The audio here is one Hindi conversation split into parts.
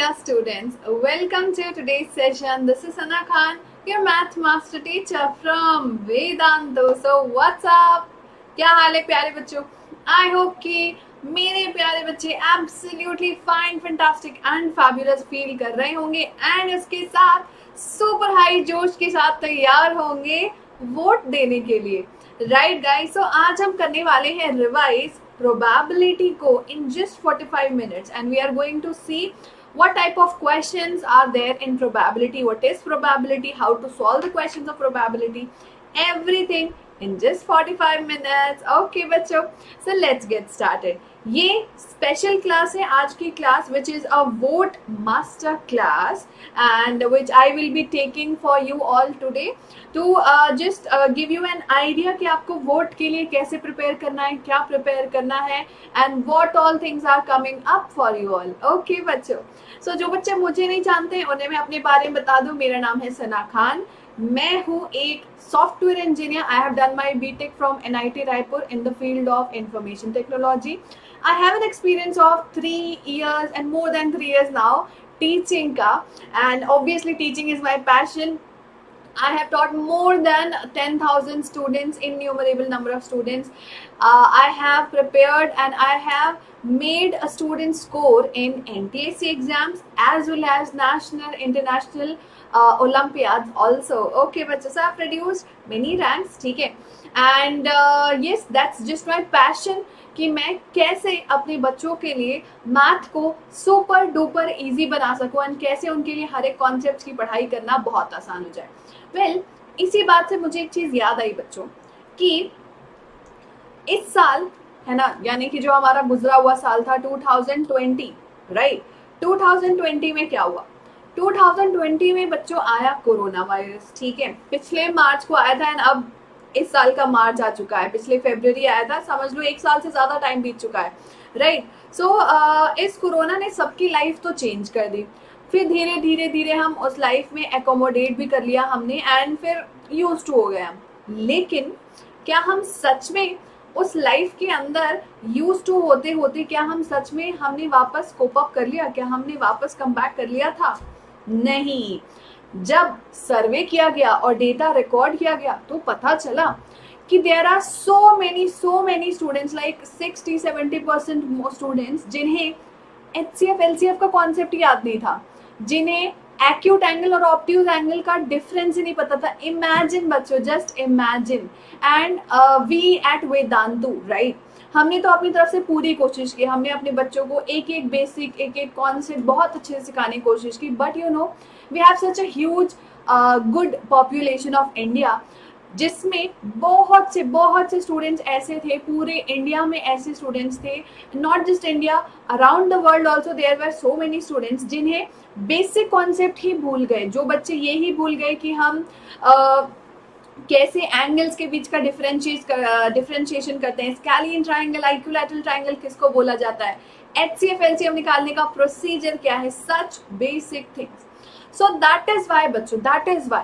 dear students, welcome to today's session. This is Sana Khan, your math master teacher from Vedantu. So what's up? क्या हाल है प्यारे बच्चों? I hope कि मेरे प्यारे बच्चे absolutely fine, fantastic and fabulous feel कर रहे होंगे and इसके साथ सुपर हाई जोश के साथ तैयार होंगे वोट देने के लिए, राइट गाइस? सो आज हम करने वाले हैं रिवाइज probability को in just 45 minutes and we are going to see what type of questions are there in probability, what is probability, how to solve the questions of probability, everything in just 45 minutes. Okay बच्चों, so let's get started. ये स्पेशल क्लास है आज की class which is a vote master class and which I will be taking for you all today to just give you an idea कि आपको वोट के लिए कैसे प्रिपेयर करना है, क्या प्रिपेयर करना है and what all things are coming up for you all. Okay बच्चों, so जो बच्चे मुझे नहीं जानते उन्हें मैं अपने बारे में बता दूं. मेरा नाम है सना खान, मैं हूँ एक software engineer. I have done my BTech from NIT Raipur in the field of information technology. I have an experience of 3 years and more than 3 years now teaching ka, and obviously teaching is my passion. I have taught more than 10,000 students, innumerable number of students. I have prepared and I have made a student score in NTSC exams as well as national, international Olympiads also. Okay, bachcho, so I have produced many ranks, ठीक है? And yes, that's just my passion कि मैं कैसे अपने बच्चों के लिए मैथ को सुपर डुपर इजी बना सकूं एंड कैसे उनके लिए हर एक कॉन्सेप्ट की पढ़ाई करना बहुत आसान हो जाए. वेल, इसी बात से मुझे एक चीज याद आई बच्चों कि इस साल है ना, यानी कि जो हमारा गुजरा हुआ साल था 2020, राइट? 2020 में क्या हुआ? 2020 में बच्चों आया कोरोना वायरस, ठीक है? पिछले मार्च को आया था एंड अब इस साल का मार्च आ चुका है. पिछले फरवरी आया था, समझ लो 1 साल से ज्यादा टाइम बीत चुका है, राइट? सो इस कोरोना ने सबकी लाइफ तो चेंज कर दी. फिर धीरे धीरे धीरे हम उस लाइफ में एकोमोडेट भी कर लिया हमने एंड फिर यूज टू हो गया. लेकिन क्या हम सच में उस लाइफ के अंदर यूज टू होते होते क्या हम सच में हमने वापस कोप अप कर लिया? क्या हमने वापस कम बैक कर लिया था? नहीं. जब सर्वे किया गया और डेटा रिकॉर्ड किया गया तो पता चला कि there are so many students like 60-70% students जिन्हें HCF LCF का कॉन्सेप्ट याद नहीं था, जिन्हें एक्यूट एंगल और ऑब्ट्यूज एंगल का डिफरेंस ही नहीं पता था. इमेजिन बच्चों, just imagine. And we at Vedantu, right, हमने तो अपनी तरफ से पूरी कोशिश की. हमने अपने बच्चों को एक एक बेसिक, एक एक कॉन्सेप्ट बहुत अच्छे से सिखाने की कोशिश की. But you know, we have such a huge good population of India, जिसमें बहुत से स्टूडेंट्स ऐसे थे, पूरे इंडिया में ऐसे स्टूडेंट्स थे, not just India, around the world also there were so many students जिन्हें बेसिक कॉन्सेप्ट ही भूल गए. जो बच्चे ये ही भूल गए कि हम कैसे एंगल्स के बीच का डिफरेंशिएशन करते हैं, स्कैलियन ट्राइंगल, इक्विलैटरल ट्राइंगल किसको बोला जाता है, HCF LCF निकालने का प्रोसीजर क्या है, such basic things. So that is why बच्चों, that is why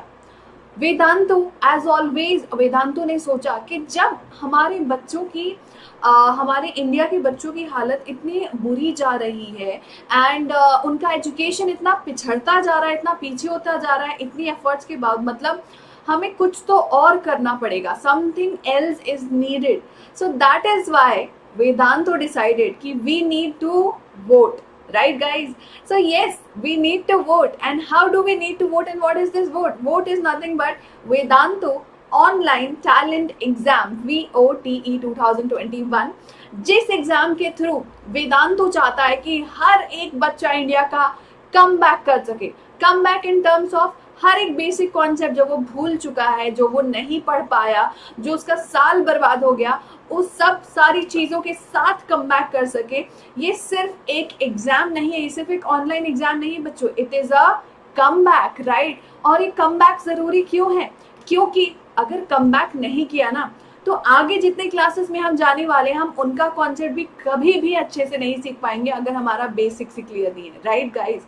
Vedantu as always, Vedantu ने सोचा कि जब हमारे बच्चों की हमारे इंडिया के बच्चों की हालत इतनी बुरी जा रही है एंड उनका एजुकेशन इतना पिछड़ता जा रहा है, इतना पीछे होता जा रहा है, इतनी एफर्ट्स के बाद, मतलब हमें कुछ तो और करना पड़ेगा, something else is needed. So that is why Vedantu decided कि we need to vote. Right guys, so yes, we need to vote. And how do we need to vote and what is this vote? Vote is nothing but Vedantu online talent exam VOTE 2021, जिस एग्जाम के थ्रू वेदांतु चाहता है कि हर एक बच्चा इंडिया का कम बैक कर सके. Come back in terms of her एक बेसिक कॉन्सेप्ट जो वो भूल चुका है, जो वो नहीं पढ़ पाया, जो उसका साल बर्बाद हो गया, उस सब सारी चीजों के साथ कम बैक कर सके. ये सिर्फ एक एग्जाम नहीं है, ये सिर्फ एक ऑनलाइन एग्जाम नहीं है बच्चों, it is a come back, right? और ये कम बैक जरूरी क्यों है? क्योंकि अगर कम बैक नहीं किया ना तो आगे जितने क्लासेस में हम जाने वाले हैं, हम उनका कॉन्सेप्ट भी कभी भी अच्छे से नहीं सीख पाएंगे अगर हमारा बेसिक्स क्लियर नहीं है, right guys?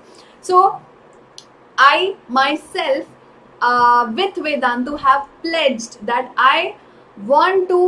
So I myself with Vedantu have pledged that I want to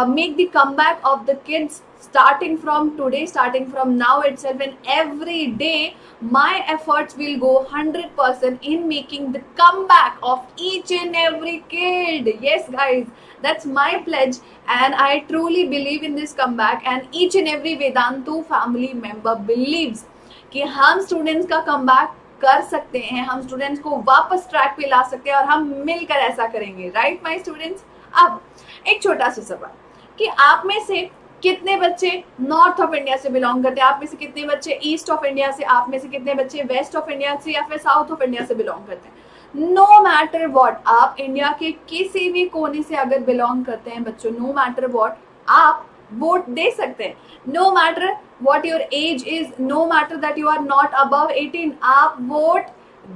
make the comeback of the kids starting from today, starting from now itself, and every day my efforts will go 100% in making the comeback of each and every kid. Yes guys, that's my pledge and I truly believe in this comeback, and each and every Vedantu family member believes कि हम स्टूडेंट्स का कमबैक कर सकते हैं, हम स्टूडेंट्स को वापस ट्रैक पे ला सकते हैं और हम मिलकर ऐसा करेंगे, राइट माय स्टूडेंट्स। अब एक छोटा सा सवाल कि आप में से कितने बच्चे नॉर्थ ऑफ इंडिया से बिलोंग करते हैं, आप में से कितने बच्चे ईस्ट ऑफ इंडिया से, आप में से कितने बच्चे वेस्ट ऑफ इंडिया से या फिर साउथ ऑफ इंडिया से बिलोंग करते हैं। नो मैटर वॉट, आप इंडिया के किसी भी कोने से अगर बिलोंग करते हैं बच्चों, नो मैटर वॉट, आप वोट दे सकते हैं। No matter what your age is, no matter that you are not above 18, आप वोट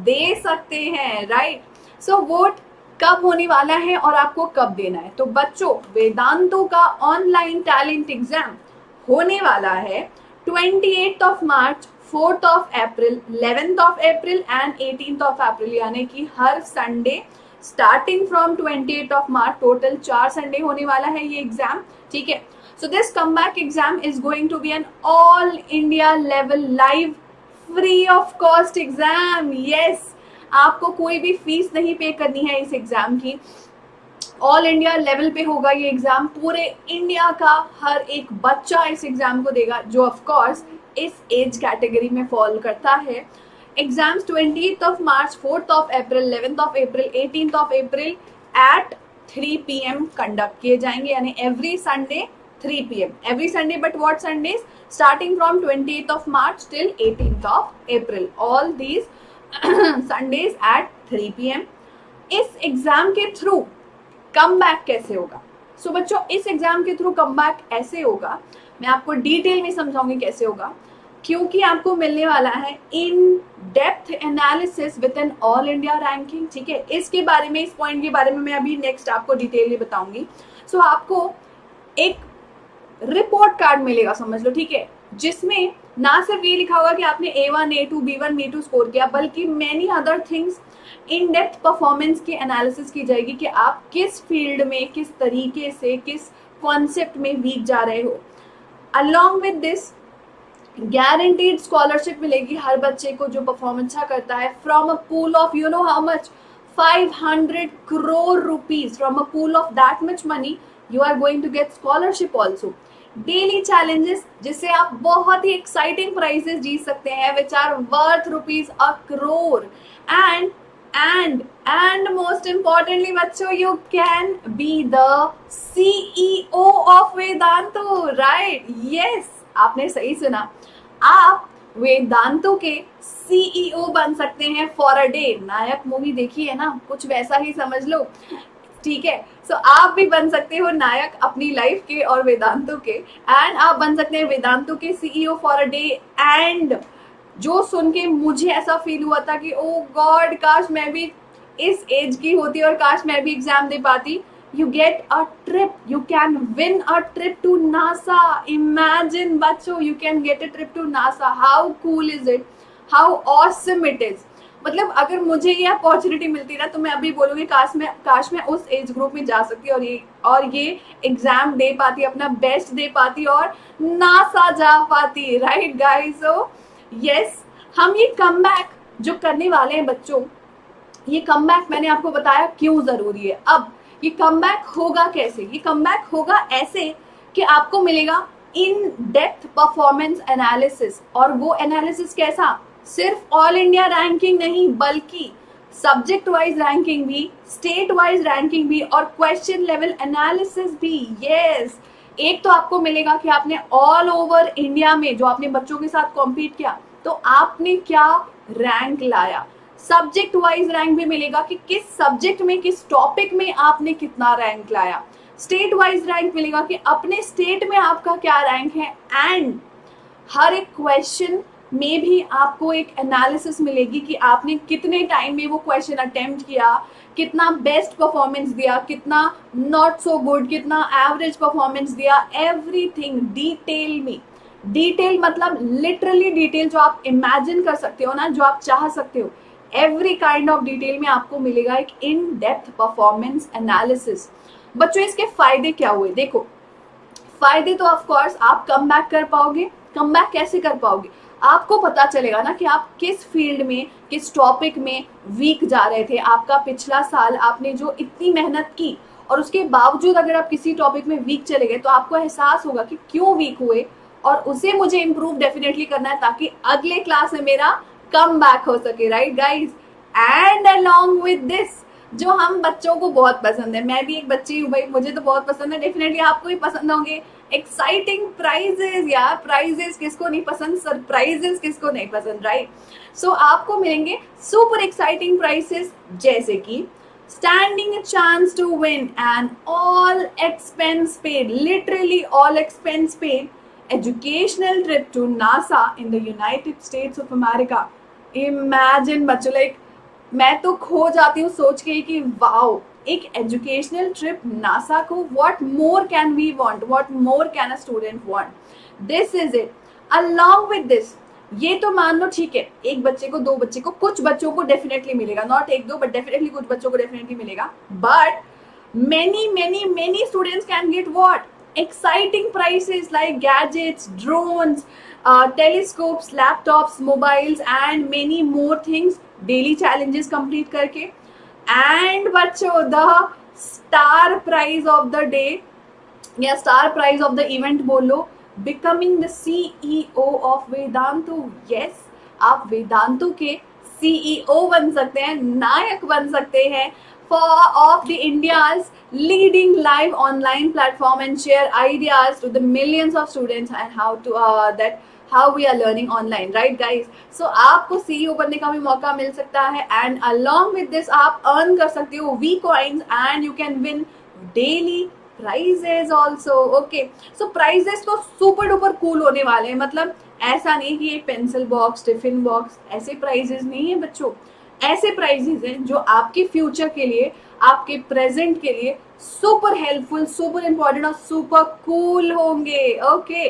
दे सकते हैं, राइट। सो वोट कब होने वाला है और आपको कब देना है? तो बच्चों, वेदांतों का ऑनलाइन टैलेंट एग्जाम होने वाला है 28th of March, 4th of April, 11th of April and 18th of April, यानी कि हर Sunday starting from 28th of March, total 4 Sunday होने वाला है ये एग्जाम, ठीक है। So this comeback exam is going to be an all India level live free of cost exam. Yes, आपको कोई भी फीस नहीं पे करनी है इस एग्जाम की। ऑल इंडिया लेवल पे होगा ये एग्जाम, पूरे इंडिया का हर एक बच्चा इस एग्जाम को देगा जो ऑफ कोर्स इस एज कैटेगरी में फॉल करता है। Exams 20th of March, 4th of April, 11th of April, 18th of April at 3 PM conduct किए जाएंगे, यानी every Sunday 3 PM every Sunday, but what Sundays? Starting from 28th of March till 18th of April, all these Sundays at 3 PM। इस एग्जाम के थ्रू कमबैक कैसे होगा? सो बच्चों, इस एग्जाम के थ्रू कमबैक ऐसे होगा, मैं आपको डिटेल में समझाऊंगी कैसे होगा, क्योंकि आपको मिलने वाला है in depth analysis with an all India ranking, ठीक है। इसके बारे में, इस पॉइंट के बारे में मैं अभी नेक्स्ट आपको डिटेल बताऊंगी। सो आपको एक रिपोर्ट कार्ड मिलेगा, समझ लो, ठीक है, जिसमें ना सिर्फ ये लिखा होगा कि आपने A1, A2, B1, B2 score किया, बल्कि many other things, in depth performance की एनालिसिस की जाएगी कि आप किस फील्ड में, किस तरीके से, किस कॉन्सेप्ट में वीक जा रहे हो। Along with this guaranteed scholarship मिलेगी हर बच्चे को जो परफॉर्म अच्छा करता है, from a pool of, you know how much, 500 crore rupees, from a pool of that much money you are going to get scholarship also। Daily challenges जिससे आप बहुत ही एक्साइटिंग प्राइजेस जीत सकते हैं, which are worth ₹1 crore, and most importantly बच्चों, you can be the CEO of Vedantu, right. Yes, आपने सही सुना, आप वेदांतु के CEO बन सकते हैं for a day. Nayak movie देखी है ना, कुछ वैसा ही समझ लो, ठीक है। सो आप भी बन सकते हो नायक अपनी लाइफ के और वेदांतु के, एंड आप बन सकते हैं वेदांतु के CEO for a day. And जो सुन के मुझे ऐसा फील हुआ था कि ओ गॉड, काश मैं भी इस एज की होती और काश मैं भी एग्जाम दे पाती। You get a trip, you can win a trip to NASA. Imagine बच्चों, you can get a trip to NASA. How cool is it, how awesome it is. मतलब अगर मुझे ये अपॉर्चुनिटी मिलती ना, तो मैं अभी बोलूँगी काश मैं उस एज ग्रुप में जा सकती और ये एग्जाम दे पाती, अपना बेस्ट दे पाती और नासा जा पाती, राइट गाइस। सो यस, हम ये कमबैक जो करने वाले हैं बच्चों, ये कमबैक मैंने आपको बताया क्यों जरूरी है। अब ये कमबैक होगा कैसे? ये कमबैक होगा ऐसे कि आपको मिलेगा इन डेप्थ परफॉर्मेंस एनालिसिस, और वो एनालिसिस कैसा? सिर्फ ऑल इंडिया रैंकिंग नहीं, बल्कि सब्जेक्ट वाइज रैंकिंग भी, स्टेट वाइज रैंकिंग भी, और क्वेश्चन लेवल एनालिसिस भी। यस, एक तो आपको मिलेगा कि आपने ऑल ओवर इंडिया में जो आपने बच्चों के साथ कॉम्पीट किया, तो आपने क्या रैंक लाया। सब्जेक्ट वाइज रैंक भी मिलेगा कि किस सब्जेक्ट में, किस टॉपिक में आपने कितना रैंक लाया। स्टेट वाइज रैंक मिलेगा कि अपने स्टेट में आपका क्या रैंक है। एंड हर एक क्वेश्चन में भी आपको एक एनालिसिस मिलेगी कि आपने कितने टाइम में वो क्वेश्चन अटेम्प्ट किया, कितना बेस्ट परफॉर्मेंस दिया, कितना नॉट सो गुड, कितना एवरेज परफॉर्मेंस दिया। एवरीथिंग डिटेल में, डिटेल मतलब लिटरली डिटेल, जो आप इमेजिन कर सकते हो ना, जो आप चाह सकते हो, एवरी काइंड ऑफ डिटेल में आपको मिलेगा एक इन डेप्थ परफॉर्मेंस एनालिसिस। बच्चों, इसके फायदे क्या हुए? देखो, फायदे तो ऑफ कोर्स आप कम बैक कर पाओगे। कम बैक कैसे कर पाओगे? आपको पता चलेगा ना कि आप किस फील्ड में, किस टॉपिक में वीक जा रहे थे। आपका पिछला साल आपने जो इतनी मेहनत की और उसके बावजूद अगर आप किसी टॉपिक में वीक चले गए तो आपको एहसास होगा कि क्यों वीक हुए और उसे मुझे इम्प्रूव डेफिनेटली करना है ताकि अगले क्लास में मेरा कम बैक हो सके, right guys. And along with this, जो हम बच्चों को बहुत पसंद है, मैं भी एक बच्ची हूँ भाई, मुझे तो बहुत पसंद है, डेफिनेटली आपको भी पसंद होंगे, एक्साइटिंग प्राइजेस। यार प्राइजेस किसको नहीं पसंद, सरप्राइजेस किसको नहीं पसंद, राइट। सो आपको मिलेंगे सुपर एक्साइटिंग प्राइजेस, जैसे कि standing a chance to win an all expense paid, literally all expense paid educational trip to NASA in the United States of America. Imagine बच्चों, लाइक मैं तो खो जाती हूँ सोच के कि वाओ, एक एजुकेशनल ट्रिप नासा को, what more can we want, what more can a student want, this is it. Along with this, ये तो मान लो ठीक है, एक बच्चे को, दो बच्चे को, कुछ बच्चों को डेफिनेटली मिलेगा, नॉट एक दो बट डेफिनेटली कुछ बच्चों को डेफिनेटली मिलेगा, but many students can get what? Exciting prizes like gadgets, drones, telescopes, laptops, mobiles and many more things, daily challenges complete करके। And बच्चों, the star prize of the day या star prize of the event बोलो, becoming the CEO of Vedantu. Yes, आप वेदांतु के CEO बन सकते हैं, नायक बन सकते हैं of the India's leading live online platform and share ideas to the millions of students and how we are learning online, right guys? So आपको CEO बनने का भी मौका मिल सकता है and along with this आप earn कर सकते हो V coins and you can win daily prizes also. Okay, so prizes तो super duper cool होने वाले हैं, मतलब ऐसा नहीं कि एक पेंसिल बॉक्स, टिफिन बॉक्स, ऐसे प्राइजेस नहीं है बच्चों, ऐसे प्राइजेस हैं जो आपके फ्यूचर के लिए, आपके प्रेजेंट के लिए सुपर हेल्पफुल, सुपर इंपॉर्टेंट और सुपर कूल होंगे। Okay,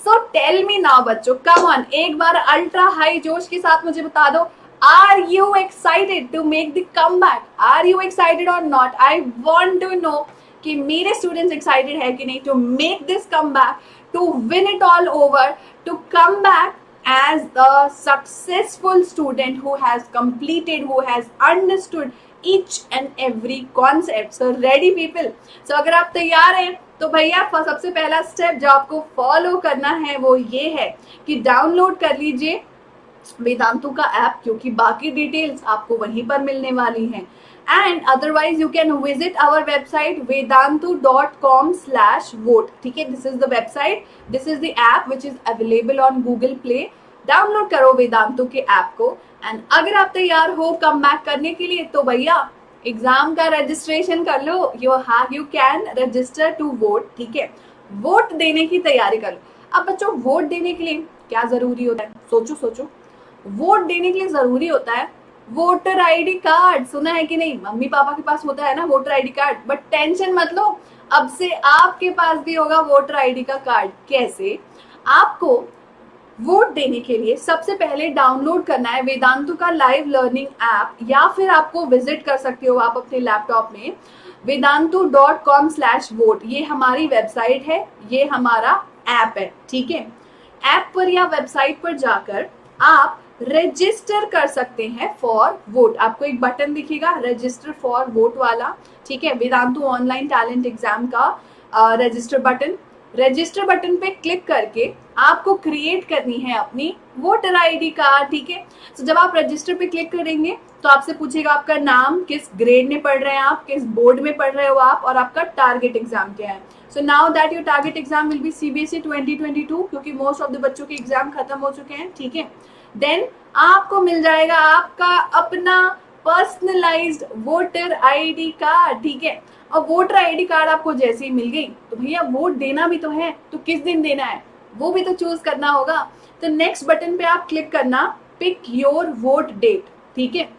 so tell me now बच्चों, कम ऑन, एक बार अल्ट्रा हाई जोश के साथ मुझे बता दो, are you excited to make the comeback? Are you excited और not? I want to know कि मेरे स्टूडेंट्स एक्साइटेड है कि नहीं to make this comeback, to win it all over, to come back as the successful student who has completed, who has understood each and every concept. So ready people? So अगर आप तैयार हैं तो भैया सबसे पहला स्टेप जो आपको फॉलो करना है वो ये है कि डाउनलोड कर लीजिए वेदांतु का ऐप, क्योंकि बाकी डिटेल्स आपको वहीं पर मिलने वाली हैं। And otherwise you can visit our website vedantu.com/vote. ठीक है, this is the website, this is the app which is available on Google Play. Download करो वेदांतु के ऐप को। एंड अगर आप तैयार हो कम बैक करने के लिए तो भैया एग्जाम का रजिस्ट्रेशन कर लो, you can register to vote. ठीक है, वोट देने की तैयारी कर लो। अब बच्चों, वोट देने के लिए क्या जरूरी होता है? सोचो, वोट देने के लिए जरूरी होता है वोटर आईडी कार्ड। सुना है कि नहीं? मम्मी पापा के पास होता है ना voter ID card, but tension मत लो, अब से आपके पास भी होगा वोटर आईडी का कार्ड। कैसे? आपको वोट देने के लिए सबसे पहले डाउनलोड करना है वेदांतु का लाइव लर्निंग ऐप, या फिर आपको विजिट कर सकते हो आप अपने लैपटॉप में vedantu.com/vote। ये हमारी वेबसाइट है, ये हमारा ऐप है। ठीक है, ऐप पर या वेबसाइट पर जाकर आप रजिस्टर कर सकते हैं फॉर वोट। आपको एक बटन दिखेगा रजिस्टर फॉर वोट वाला, ठीक है, वेदांतु ऑनलाइन टैलेंट एग्जाम का रजिस्टर बटन पे क्लिक करके आपको क्रिएट करनी है अपनी वोटर आईडी कार्ड। ठीक है, तो जब आप रजिस्टर पे क्लिक करेंगे तो आपसे पूछेगा आपका नाम, किस ग्रेड में पढ़ रहे हैं आप, किस बोर्ड में पढ़ रहे हो आप, और आपका टारगेट एग्जाम क्या है। So now that your target exam will be CBSE 2022, क्योंकि मोस्ट ऑफ द बच्चों के एग्जाम खत्म हो चुके हैं। ठीक है, देन आपको मिल जाएगा आपका अपना पर्सनलाइज्ड वोटर आईडी कार्ड। ठीक है, और वोटर आईडी कार्ड आपको जैसे ही मिल गई तो भैया वोट देना भी तो है, तो किस दिन देना है वो भी तो चूज करना होगा। तो नेक्स्ट बटन पे आप क्लिक करना, पिक योर वोट डेट। ठीक है,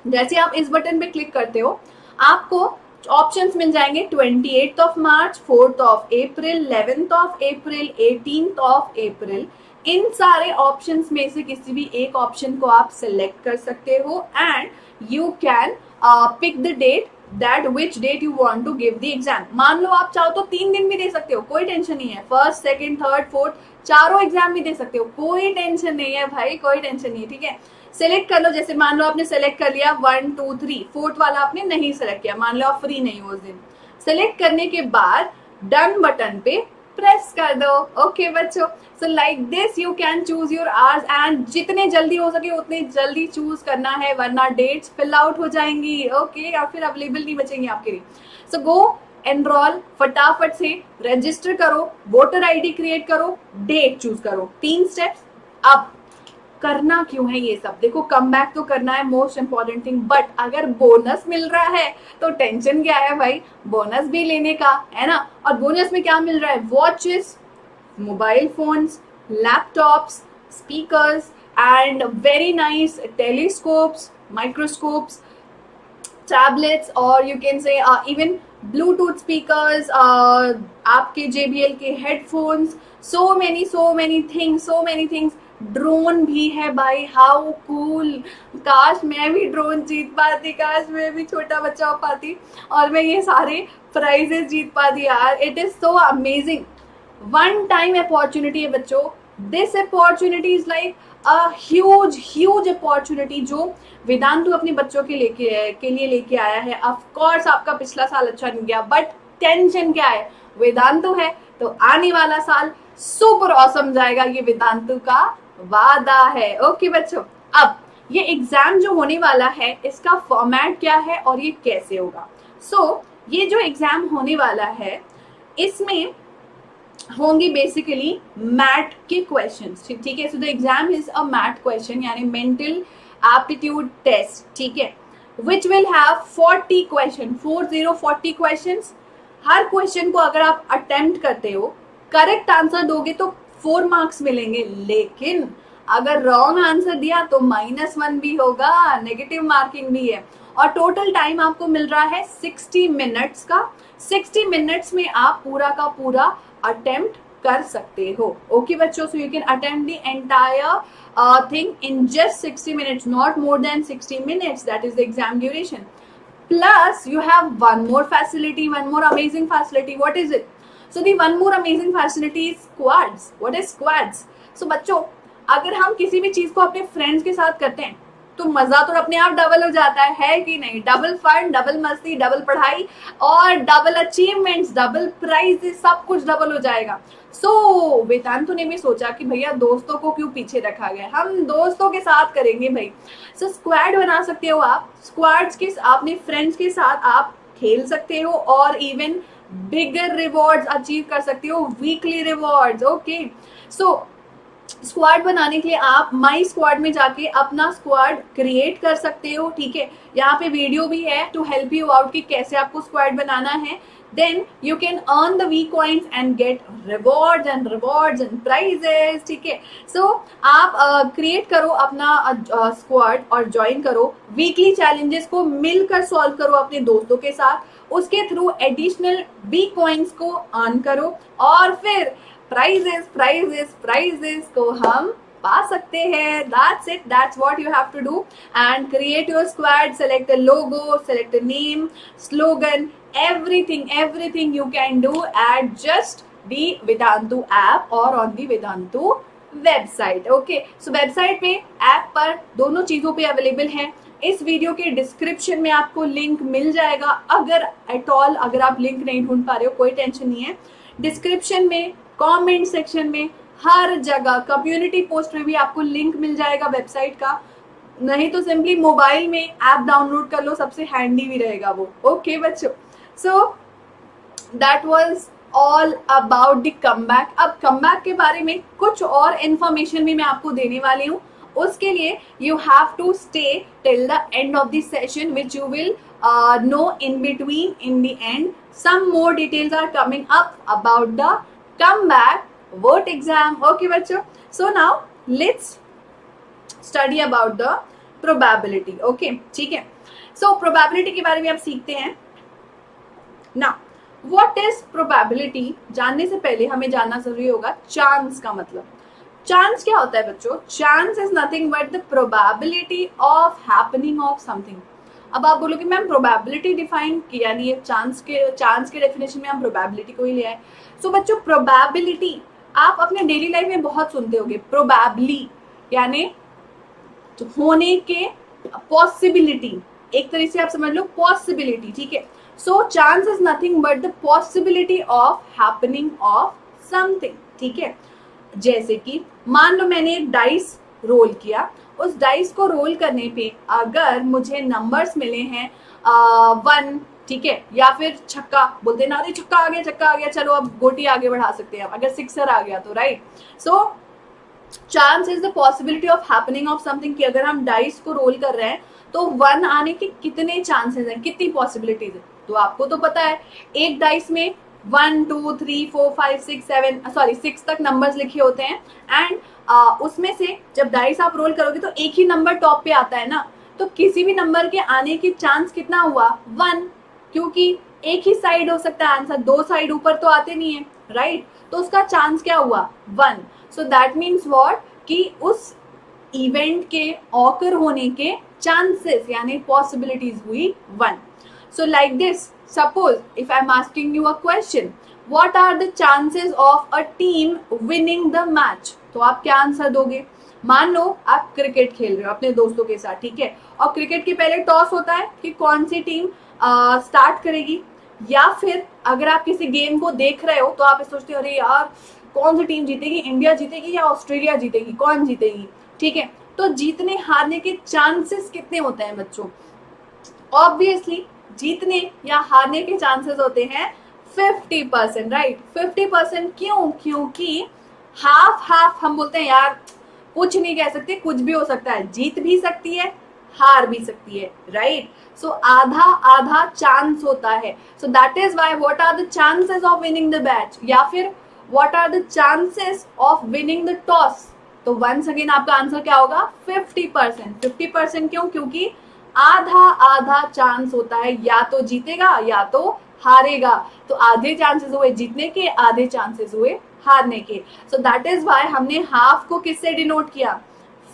जैसे आप इस बटन पे क्लिक करते हो आपको ऑप्शंस मिल जाएंगे 28 मार्च, 4 अप्रैल, 11 अप्रैल, 18 अप्रैल। इन सारे ऑप्शंस में से किसी भी एक ऑप्शन को आप सिलेक्ट कर सकते हो and you can pick the date that which date you want to give the exam. मान लो आप चाहो तो 3 दिन भी दे सकते हो, कोई टेंशन नहीं है। फर्स्ट, सेकंड, थर्ड, फोर्थ, चारों एग्जाम भी दे सकते हो, कोई टेंशन नहीं है भाई, कोई टेंशन नहीं है, ठीक है। सेलेक्ट कर लो, जैसे मान लो आपने सेलेक्ट कर लिया 1 2 3, फोर्थ वाला आपने नहीं सेलेक्ट किया, मान लो आप फ्री नहीं हो उस दिन। सेलेक्ट करने के बाद डन बटन पे प्रेस कर दो। ओके बच्चों, सो like this you can choose your hours and जितने जल्दी हो सके उतने जल्दी चूज करना है, वरना डेट्स फिल आउट हो जाएंगी। ओके, या फिर अवेलेबल नहीं बचेंगी आपके लिए। सो गो एनरोल, फटाफट से रजिस्टर करो, वोटर आईडी क्रिएट करो, डेट चूज करो, 3 स्टेप्स। अब करना क्यों है ये सब, देखो कम बैक तो करना है, मोस्ट इंपॉर्टेंट थिंग, बट अगर बोनस मिल रहा है तो टेंशन क्या है भाई, बोनस भी लेने का है ना। और बोनस में क्या मिल रहा है, watches, mobile phones, laptops, speakers and very nice telescopes, microscopes, tablets, और you can say even bluetooth speakers, आपके JBL के headphones, so many things. Drone भी है भाई, हाउ कूल, काश मैं भी ड्रोन जीत पाती, काश मैं भी छोटा बच्चा हो पाती और मैं ये सारे प्राइजेस जीत पाती यार। It is so amazing, one time opportunity है बच्चों। This opportunity is like a huge opportunity जो वेदांतु अपने बच्चों के लिए लेके आया है। ऑफ कोर्स आपका पिछला साल अच्छा नहीं गया, बट टेंशन क्या है, वेदांतु है तो आने वाला साल सुपर ऑसम जाएगा, ये वेदांतु का वादा है। ओके बच्चों, अब ये एग्जाम जो होने वाला है इसका फॉर्मेट क्या है और ये कैसे होगा। सो ये जो एग्जाम होने वाला है इसमें होंगे बेसिकली मैथ के क्वेश्चंस, ठीक है। So the exam is a math question यानी मेंटल एप्टीट्यूड टेस्ट, ठीक है, which will have 40 question, 40 questions. Her question को अगर आप अटेम्प्ट करते हो, करेक्ट आंसर दोगे तो 4 मार्क्स मिलेंगे, लेकिन अगर रॉन्ग आंसर दिया तो -1 भी होगा, नेगेटिव मार्किंग भी है। और टोटल टाइम आपको मिल रहा है 60 मिनट्स का। 60 मिनट्स में आप पूरा का पूरा अटेम्प्ट कर सकते हो। ओके बच्चों, so you can attempt the entire thing in just 60 minutes, not more than 60 minutes, that is the exam duration. Plus you have one more facility, one more amazing facility. What is it? So the one more amazing facility is squads. What is squads? So बच्चों, अगर हम किसी भी चीज को अपने फ्रेंड्स के साथ करते हैं तो मजा तो अपने आप डबल हो जाता है कि नहीं। डबल फन, डबल मस्ती, डबल पढ़ाई और डबल अचीवमेंट्स, डबल प्राइजेस, सब कुछ डबल हो जाएगा। सो वेदांतु ने भी सोचा कि भैया दोस्तों को क्यों पीछे रखा गया, हम दोस्तों के साथ करेंगे भाई। सो स्क्वाड बना सकते हो आप, स्क्वाड्स के अपने फ्रेंड्स के साथ आप खेल सकते हो और इवन बिगर रिवॉर्ड्स अचीव कर सकते हो, वीकली रिवॉर्ड्स। ओके, सो स्क्वाड बनाने के लिए आप माई स्क्वाड में जाके अपना स्क्वाड क्रिएट कर सकते हो, ठीक है। यहाँ पे वीडियो भी है टू हेल्प यू आउट कि कैसे आपको स्क्वाड बनाना है। Then you can earn the V coins and get rewards and prizes, ठीक है। सो आप क्रिएट करो अपना स्क्वाड और ज्वाइन करो, वीकली चैलेंजेस को मिलकर सॉल्व करो अपने दोस्तों के साथ, उसके थ्रू एडिशनल वी कॉइन्स को अर्न करो और फिर प्राइजेस को हम पा सकते हैं। That's it, that's what you have to do and create your squad, select a logo, select a name, slogan, everything you can do at just the Vedantu app or on the Vedantu website. Okay, so website पे ऐप पर दोनों चीजों पे अवेलेबल है। इस वीडियो के डिस्क्रिप्शन में आपको लिंक मिल जाएगा, अगर एट ऑल अगर आप लिंक नहीं ढूंढ पा रहे हो कोई टेंशन नहीं है, डिस्क्रिप्शन में, कमेंट सेक्शन में, हर जगह, कम्युनिटी पोस्ट में भी आपको लिंक मिल जाएगा वेबसाइट का। नहीं तो सिंपली मोबाइल में ऐप डाउनलोड कर लो, सबसे हैंडी भी रहेगा वो। ओके बच्चों, so that was all about the comeback. अब कमबैक के बारे में कुछ और इन्फॉर्मेशन भी मैं आपको देने वाली हूँ। उसके लिए you have to stay till the end of the session which you will know in between, in the end. Some more details are coming up about the comeback vote exam. Okay बच्चों, so now let's study about the probability. Okay, ठीक है. So probability के बारे में आप सीखते हैं. Now what is probability जानने से पहले हमें जानना जरूरी होगा चांस का मतलब. चांस क्या होता है बच्चों? Chance is nothing but the probability of happening of something. अब आप बोलोगे मैम प्रोबेबिलिटी डिफाइन किया नहीं है, चांस के डेफिनेशन में हम प्रोबेबिलिटी को ही ले आए। सो बच्चों प्रोबेबिलिटी आप अपने डेली लाइफ में बहुत सुनते होगे, प्रोबेबली यानी होने के, पॉसिबिलिटी, एक तरह से आप समझ लो पॉसिबिलिटी, ठीक है। So chance is nothing but the possibility of happening of something, ठीक है। जैसे कि मान लो मैंने एक डाइस रोल किया, उस डाइस को रोल करने पे अगर मुझे नंबर्स मिले हैं 1, ठीक है, या फिर छक्का बोलते ना, अरे छक्का आ गया, छक्का आ गया, चलो अब गोटी आगे बढ़ा सकते हैं, अगर सिक्सर आ गया तो, right. So chance is the possibility of happening of something, कि अगर हम डाइस को रोल कर रहे हैं तो 1 आने के कितने चांसेस हैं, कितनी पॉसिबिलिटीज है। तो आपको तो पता है एक डाइस में 1 2 3 4 5 6 7 सॉरी 6 तक नंबर्स लिखे होते हैं, एंड उसमें से जब डाइस आप रोल करोगे तो एक ही नंबर टॉप पे आता है ना, तो किसी भी नंबर के आने की चांस कितना हुआ, 1, क्योंकि एक ही साइड हो सकता है आंसर, 2 साइड ऊपर तो आते नहीं है, राइट। तो उसका चांस क्या हुआ, 1। सो दैट मीन्स व्हाट, कि उस इवेंट के ऑकर होने के चांसेस यानी पॉसिबिलिटीज हुई 1। So like this, suppose if I am asking you a question, what are the chances of a team winning the match, तो आप क्या आंसर दोगे। मान लो आप क्रिकेट खेल रहे हो अपने दोस्तों के साथ, ठीक है, और क्रिकेट के पहले टॉस होता है कि कौन सी टीम स्टार्ट करेगी, या फिर अगर आप किसी गेम को देख रहे हो तो आप सोचते हो अरे यार कौन सी टीम जीतेगी, इंडिया जीतेगी या ऑस्ट्रेलिया जीतेगी, कौन जीतेगी, ठीक है। तो जीतने हारने के चांसेस कितने होते हैं बच्चों, ऑब्वियसली जीतने या हारने के चांसेस होते हैं 50%, राइट। 50% क्यों, क्योंकि हाफ हाफ हम बोलते हैं यार कुछ नहीं कह सकते, कुछ भी हो सकता है, जीत भी सकती है हार भी सकती है, राइट। सो आधा आधा चांस होता है। So that is why what are the chances of winning the match, या फिर what are the chances of winning the toss. तो वंस अगेन आपका आंसर क्या होगा, 50%। 50% क्यों, क्योंकि आधा आधा चांस होता है, या तो जीतेगा या तो हारेगा। तो आधे चांसेस हुए जीतने के, आधे चांसेस हुए हारने के। सो दैट इज वाई हमने हाफ को किससे डिनोट किया,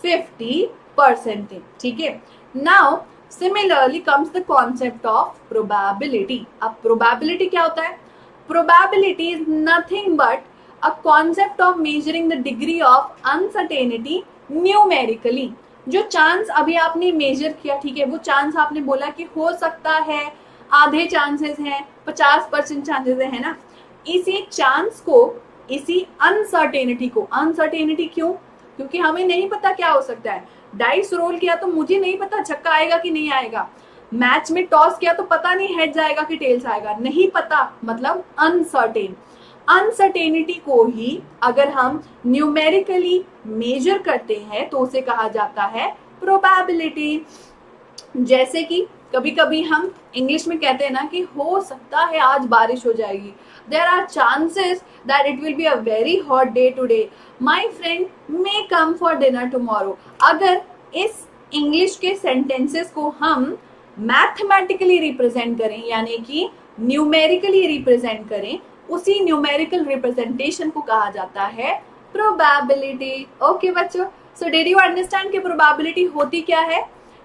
50%, ठीक है। Now similarly comes the concept of probability. अब प्रोबेबिलिटी क्या होता है, probability is nothing but a concept of measuring the degree of uncertainty numerically. जो चांस अभी आपने मेजर किया, ठीक है, वो चांस आपने बोला कि हो सकता है, आधे चांसेस हैं, 50% चांसेस है ना, इसी चांस को, इसी अनसर्टेनिटी को, अनसर्टेनिटी क्यों, क्योंकि हमें नहीं पता क्या हो सकता है। डाइस रोल किया तो मुझे नहीं पता छक्का आएगा कि नहीं आएगा, मैच में टॉस किया तो पता नहीं हेड्स आएगा कि टेल्स आएगा, नहीं पता, मतलब अनसर्टेन। अनसर्टेनिटी को ही अगर हम न्यूमेरिकली मेजर करते हैं तो उसे कहा जाता है प्रोबेबिलिटी। जैसे कि कभी कभी हम इंग्लिश में कहते हैं ना कि हो सकता है आज बारिश हो जाएगी, there are chances that it will be a very hot day today, my friend may come for dinner tomorrow. अगर इस इंग्लिश के सेंटेंसेस को हम मैथमेटिकली रिप्रेजेंट करें, यानी कि न्यूमेरिकली रिप्रेजेंट करें, उसी न्यूमेरिकल रिप्रेजेंटेशन को कहा जाता है प्रोबेबिलिटी। ओके बच्चों, सो डिड यू अंडरस्टैंड कि प्रोबेबिलिटी होती क्या है,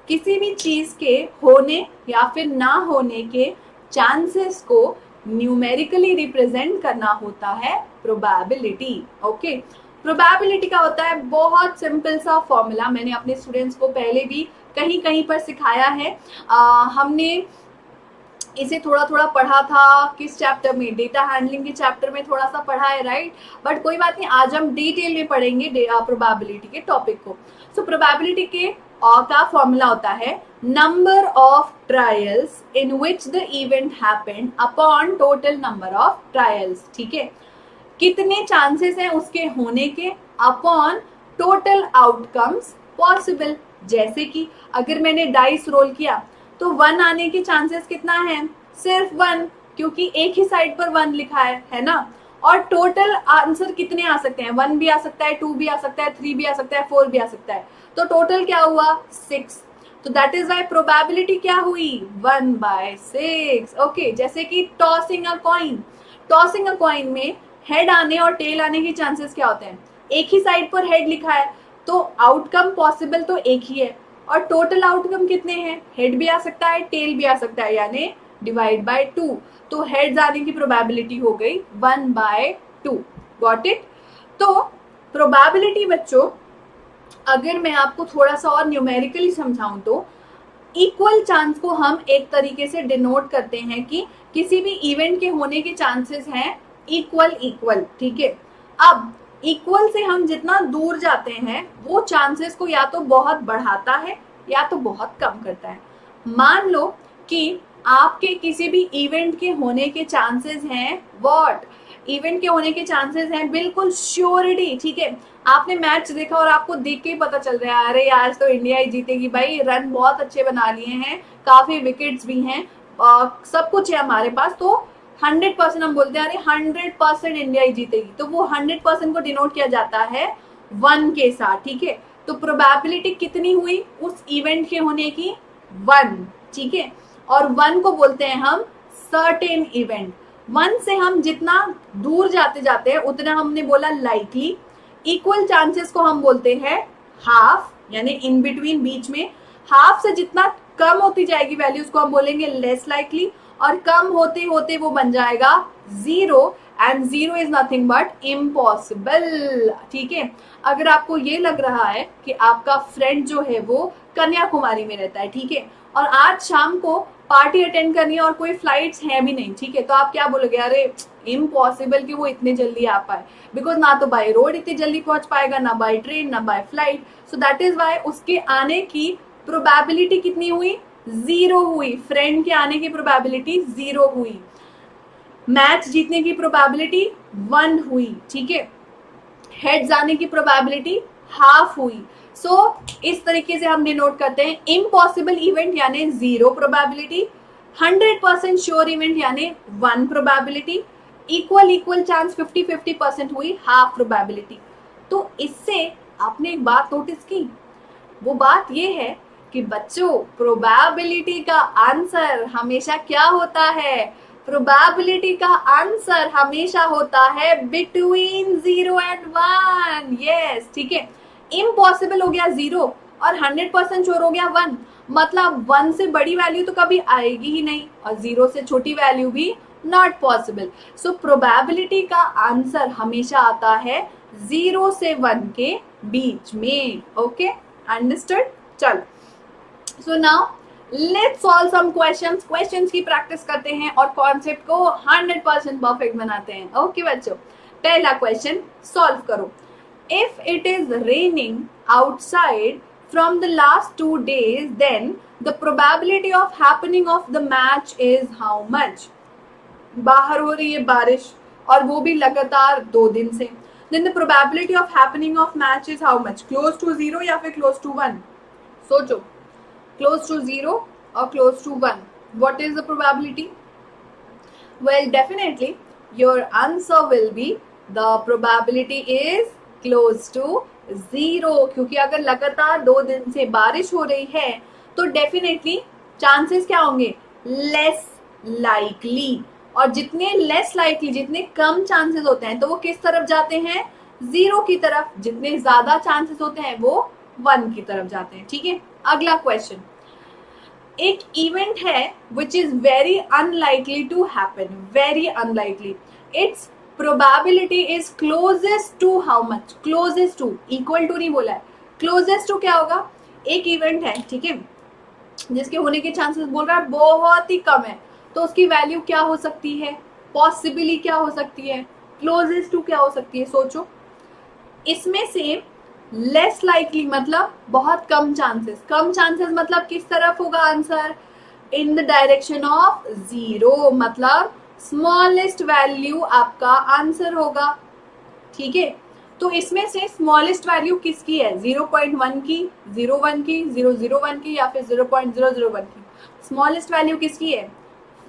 किसी भी चीज के होने या फिर ना होने के चांसेस को न्यूमेरिकली रिप्रेजेंट करना होता है प्रोबेबिलिटी। ओके, प्रोबेबिलिटी का होता है बहुत सिंपल सा फॉर्मूला, मैंने अपने स्टूडेंट्स को पहले भी कहीं कहीं पर सिखाया है। हमने इसे थोड़ा थोड़ा पढ़ा था, किस चैप्टर में, डेटा हैंडलिंग के चैप्टर में थोड़ा सा पढ़ा है, राइट। बट कोई बात नहीं, आज हम डिटेल में पढ़ेंगे प्रोबेबिलिटी के टॉपिक को। सो प्रोबेबिलिटी के का फॉर्मूला होता है number of trials in which the event happened upon total number of trials, ठीक है। कितने चांसेस हैं उसके होने के अपॉन टोटल आउटकम्स पॉसिबल। जैसे कि अगर मैंने डाइस रोल किया तो 1 आने के चांसेस कितना है, सिर्फ 1, क्योंकि एक ही साइड पर 1 लिखा है ना। और टोटल आंसर कितने आ सकते हैं, 1 भी आ सकता है, 2 भी आ सकता है, 3 भी आ सकता है, 4 भी आ सकता है, तो टोटल क्या हुआ 6। तो दैट इज वाई प्रोबेबिलिटी क्या हुई 1/6। ओके, जैसे कि tossing a coin, tossing a coin में हेड आने और टेल आने के चांसेस क्या होते हैं, एक ही साइड पर हेड लिखा है तो आउटकम पॉसिबल तो एक ही है, और टोटल आउटकम कितने हैं, हेड भी आ सकता है टेल भी आ सकता है, यानी डिवाइड बाय 2, तो हेड्स आने की प्रोबेबिलिटी हो गई 1/2। Got it. तो प्रोबेबिलिटी बच्चों अगर मैं आपको थोड़ा सा और न्यूमेरिकली समझाऊं तो इक्वल चांस को हम एक तरीके से डिनोट करते हैं कि किसी भी इवेंट के होने के चांसेस हैं इक्वल इक्वल, ठीक है। अब इक्वल से हम जितना दूर जाते हैं वो चांसेस को या तो बहुत बढ़ाता है या तो बहुत कम करता है। मान लो कि आपके किसी भी इवेंट के होने के चांसेस हैं व्हाट, इवेंट के होने के चांसेस हैं बिल्कुल श्योरिटी, ठीक है। आपने मैच देखा और आपको देख के ही पता चल रहा है अरे आज तो इंडिया ही जीतेगी भाई, रन बहुत अच्छे बना लिए हैं, काफी विकेट्स भी हैं, सब कुछ है हमारे पास, तो 100% हम बोलते हैं अरे 100% इंडिया ही जीतेगी। तो वो 100% को डिनोट किया जाता है 1 के साथ, ठीक है। तो प्रोबेबिलिटी कितनी हुई उस इवेंट के होने की, 1, ठीक है। और 1 को बोलते हैं हम सर्टेन इवेंट। 1 से हम जितना दूर जाते जाते हैं उतना हमने बोला लाइकली। इक्वल चांसेस को हम बोलते हैं हाफ, यानी इन बिटवीन, बीच में। हाफ से जितना कम होती जाएगी वैल्यू उसको हम बोलेंगे लेस लाइकली, और कम होते होते वो बन जाएगा 0, and 0 is nothing but impossible, ठीक है। अगर आपको ये लग रहा है कि आपका फ्रेंड जो है वो कन्याकुमारी में रहता है, ठीक है, और आज शाम को पार्टी अटेंड करनी है और कोई फ्लाइट्स है भी नहीं, ठीक है, तो आप क्या बोलोगे, अरे इम्पॉसिबल कि वो इतने जल्दी आ पाए, बिकॉज ना तो बाय रोड इतनी जल्दी पहुंच पाएगा, ना बाय ट्रेन, ना by flight. So that is why उसके आने की प्रोबेबिलिटी कितनी हुई, 0 हुई। फ्रेंड के आने की प्रोबेबिलिटी 0 हुई। मैच जीतने की प्रोबेबिलिटी 1 हुई, ठीक है। हेड्स आने की प्रोबेबिलिटी हाफ हुई। सो इस तरीके से हम डिनोट करते हैं इम्पॉसिबल इवेंट यानी 0 प्रोबेबिलिटी, 100% श्योर इवेंट यानी 1 प्रोबेबिलिटी, इक्वल इक्वल चांस 50-50% हुई, हाफ प्रोबेबिलिटी। तो इससे आपने एक बात नोटिस की, वो बात ये है कि बच्चों प्रोबेबिलिटी का आंसर हमेशा क्या होता है, प्रोबेबिलिटी का आंसर हमेशा होता है बिटवीन 0 एंड 1। यस, ठीक है। इम्पॉसिबल हो गया 0 और 100% श्योर हो गया 1, मतलब 1 से बड़ी वैल्यू तो कभी आएगी ही नहीं और 0 से छोटी वैल्यू भी नॉट पॉसिबल। सो प्रोबेबिलिटी का आंसर हमेशा आता है 0 से 1 के बीच में। Okay, understood. चलो, so now let's solve some questions. Questions की प्रैक्टिस करते हैं और कॉन्सेप्ट को 100% परफेक्ट बनाते हैं। ओके बच्चों, पहला क्वेश्चन सॉल्व करो। If it is raining outside from the last 2 days, then the probability of happening of the match is how much? बाहर हो रही है बारिश और वो भी लगातार 2 दिन से। Then the probability of happening of match is how much? Close to 0 या फिर close to 1? सोचो, close to 0 or close to 1? What is the probability? Well, definitely your answer will be the probability is close to 0, क्योंकि अगर लगातार 2 दिन से बारिश हो रही है तो डेफिनेटली चांसेस क्या होंगे, लेस लाइकली। और जितने लेस लाइकली, जितने कम चांसेस होते हैं तो वो किस तरफ जाते हैं, 0 की तरफ। जितने ज्यादा चांसेस होते हैं वो 1 की तरफ जाते हैं, ठीक है। अगला क्वेश्चन, एक इवेंट है which is very unlikely to happen, very unlikely, its probability is closest to how much, closest to, equal to नहीं बोला है, क्लोजेस्ट टू क्या होगा, एक इवेंट है, ठीक है, जिसके होने के चांसेस बोल रहा है बहुत ही कम है, तो उसकी वैल्यू क्या हो सकती है, पॉसिबली क्या हो सकती है, क्लोजेस्ट टू क्या हो सकती है, सोचो। इसमें से लेस लाइकली मतलब बहुत कम चांसेस, कम चांसेस मतलब किस तरफ होगा answer, in the direction of 0, मतलब स्मॉलेस्ट वैल्यू आपका आंसर होगा, ठीक है। तो इसमें से स्मॉलेस्ट वैल्यू किसकी है, 0.1 की, 0.1 की, 0.01 की या फिर 0.001 की, स्मॉलेस्ट वैल्यू किसकी है,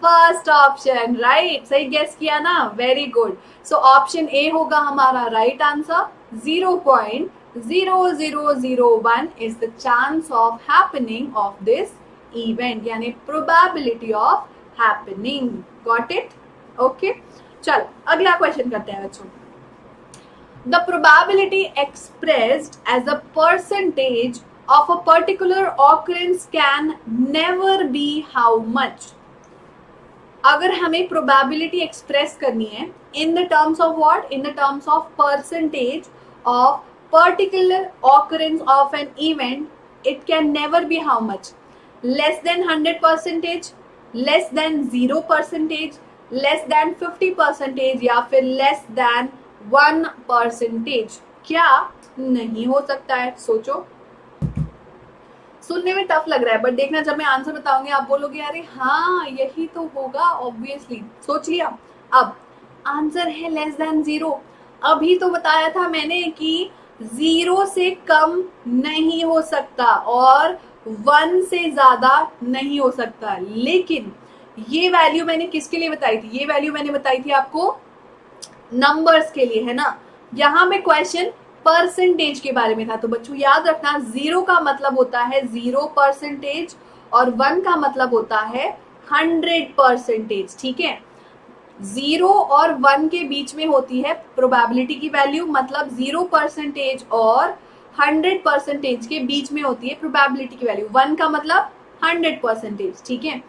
फर्स्ट ऑप्शन, राइट, सही गेस किया ना, very good. So option A होगा हमारा right answer, 0.0001 is the chance of happening of this event, यानी probability of happening. Got it? Okay, चलो अगला क्वेश्चन करते हैं बच्चों। The probability expressed as a percentage of a particular occurrence can never be how much. अगर हमें प्रोबेबिलिटी एक्सप्रेस करनी है in the terms of what, in the terms of percentage of particular occurrence of an event, it can never be how much, less than 100%, less than 0%, less than 50%, या फिर लेस देन 1%. क्या नहीं हो सकता है? सोचो. सुनने में टफ लग रहा है, बट देखना जब मैं आंसर बताऊंगी आप बोलोगे अरे हाँ यही तो होगा ऑब्वियसली. सोच लिया. अब आंसर है लेस देन 0. अभी तो बताया था मैंने कि 0 से कम नहीं हो सकता और 1 से ज्यादा नहीं हो सकता. लेकिन ये वैल्यू मैंने किसके लिए बताई थी? ये वैल्यू मैंने बताई थी आपको नंबर्स के लिए, है ना. यहाँ में क्वेश्चन परसेंटेज के बारे में था. तो बच्चों याद रखना 0 का मतलब होता है 0% और 1 का मतलब होता है 100%. ठीक है. 0 और 1 के बीच में होती है प्रोबेबिलिटी की वैल्यू, मतलब 0% और 100% के बीच में होती है प्रोबेबिलिटी की वैल्यू. 1 का मतलब 100%. ठीक है.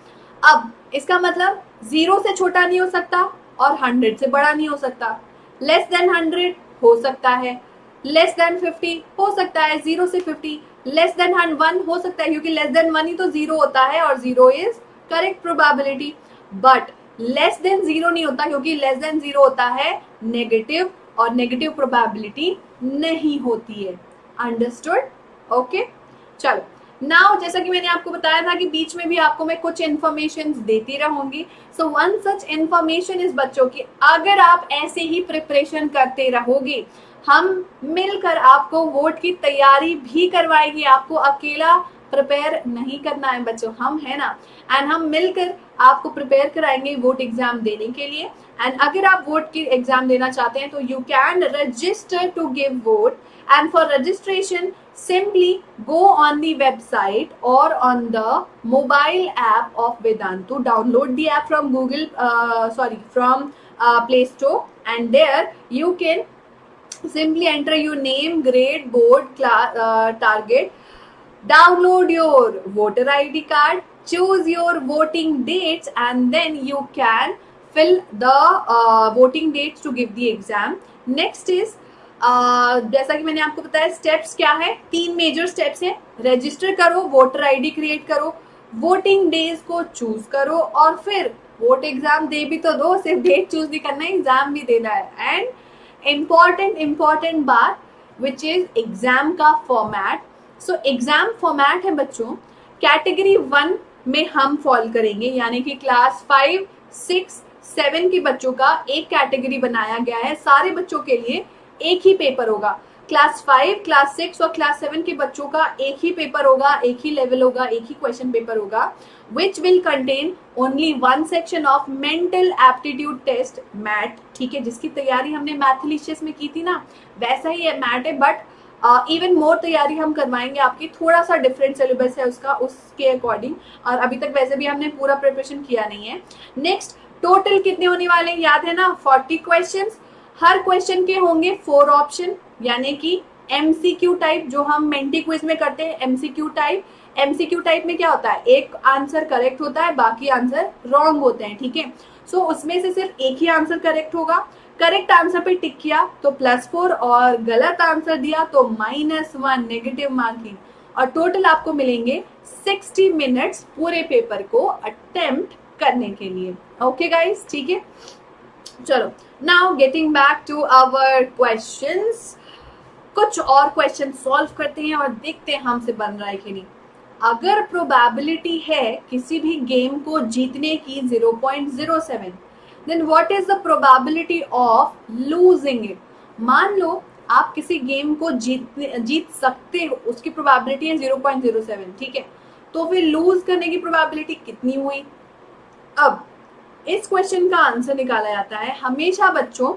अब इसका मतलब 0 से छोटा नहीं हो सकता और 100 से बड़ा नहीं हो सकता. लेस देन 100 हो सकता है, लेस देन 50 हो सकता है, 0 से 50. लेस देन 1 हो सकता है क्योंकि लेस देन 1 ही तो 0 होता है और 0 is correct probability. But less than 0 नहीं होता क्योंकि लेस देन 0 होता है नेगेटिव और नेगेटिव प्रोबेबिलिटी नहीं होती है. अंडरस्टूड? ओके. चलो नाउ जैसा कि मैंने आपको बताया था कि बीच में भी आपको मैं कुछ इन्फॉर्मेशन देती रहूंगी. So one such information is बच्चों की अगर आप ऐसे ही प्रिपरेशन करते रहोगे, हम मिलकर आपको वोट की तैयारी भी करवाएंगे. आपको अकेला प्रिपेयर नहीं करना है बच्चों, हम है ना. एंड हम मिलकर आपको प्रिपेयर कराएंगे वोट एग्जाम देने के लिए. एंड अगर आप वोट की एग्जाम देना चाहते हैं तो you can register to give vote. And for registration simply go on the website or on the mobile app of Vedantu. Download the app from Play Store, and there you can simply enter your name, grade, board, class, target, download your voter ID card, choose your voting dates, and then you can fill the voting dates to give the exam. Next is जैसा कि मैंने आपको बताया स्टेप्स क्या है, 3 मेजर स्टेप्स हैं. रजिस्टर करो, वोटर आईडी क्रिएट करो, वोटिंग डेज को चूज करो और फिर वोट एग्जाम दे भी तो दो, सिर्फ डेट चूज नहीं करना है, एग्जाम भी देना है. एंड इम्पॉर्टेंट बात विच इज एग्जाम का फॉर्मेट. सो एग्जाम फॉर्मेट है बच्चों कैटेगरी 1 में हम फॉलो करेंगे, यानी कि क्लास 5, 6, 7 के बच्चों का एक कैटेगरी बनाया गया है. सारे बच्चों के लिए एक ही पेपर होगा. क्लास 5, क्लास 6 और क्लास 7 के बच्चों का एक ही पेपर होगा, एक ही लेवल होगा, एक ही क्वेश्चन पेपर होगा, which will contain only 1 section of mental aptitude test MAT. ठीक है, जिसकी तैयारी हमने मैथलिशियस में की थी ना, वैसा ही है मैट है, बट इवन मोर तैयारी हम करवाएंगे आपकी. थोड़ा सा डिफरेंट सिलेबस है उसका, उसके अकॉर्डिंग, और अभी तक वैसे भी हमने पूरा प्रिपरेशन किया नहीं है. नेक्स्ट, टोटल कितने होने वाले हैं याद है ना, 40 क्वेश्चन. हर क्वेश्चन के होंगे 4 ऑप्शन, यानी कि एमसीक्यू टाइप जो हम मेंटी क्विज में करते हैं. एमसीक्यू टाइप में क्या होता है, एक आंसर करेक्ट होता है, बाकी आंसर रॉन्ग होते हैं. ठीक है. सो उसमें से सिर्फ एक ही आंसर करेक्ट होगा. करेक्ट आंसर पे टिक किया तो +4 और गलत आंसर दिया तो -1 नेगेटिव मार्किंग. और टोटल आपको मिलेंगे 60 मिनट्स पूरे पेपर को अटेम्प्ट करने के लिए. ओके गाइस, ठीक है. चलो now getting back to our questions. कुछ और क्वेश्चन सॉल्व करते हैं और देखते हैं हमसे बन रहा है कि नहीं. अगर प्रोबेबिलिटी है किसी भी गेम को जीतने की 0.07, then what is the probability of losing it. मान लो आप किसी गेम को जीत सकते हो, उसकी प्रोबेबिलिटी है 0.07. ठीक है, तो फिर लूज करने की प्रोबेबिलिटी कितनी हुई. अब इस क्वेश्चन का आंसर निकाला जाता है हमेशा बच्चों,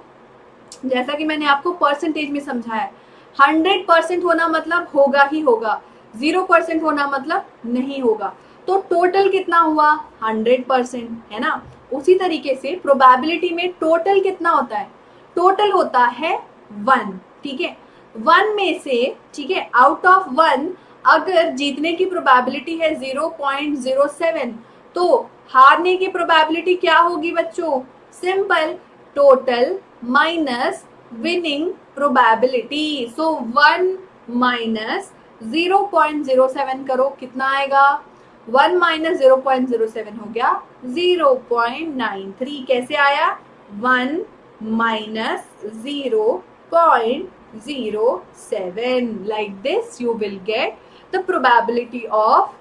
जैसा कि मैंने आपको परसेंटेज में समझाया, 100% होना मतलब होगा ही होगा, 0% होना मतलब नहीं होगा. तो टोटल कितना हुआ, 100%, है ना. उसी तरीके से प्रोबेबिलिटी में टोटल कितना होता है, टोटल होता है 1. ठीक है, 1 में से, ठीक है, आउट ऑफ 1 अगर जीतने की प्रोबेबिलिटी है 0.07 तो हारने की प्रोबेबिलिटी क्या होगी बच्चों? Simple, total minus winning probability. So 1 minus 0.07 करो, कितना आएगा? 1 माइनस 0.07 हो गया 0.93। कैसे आया? 1 minus 0.07। Like this you will get the probability of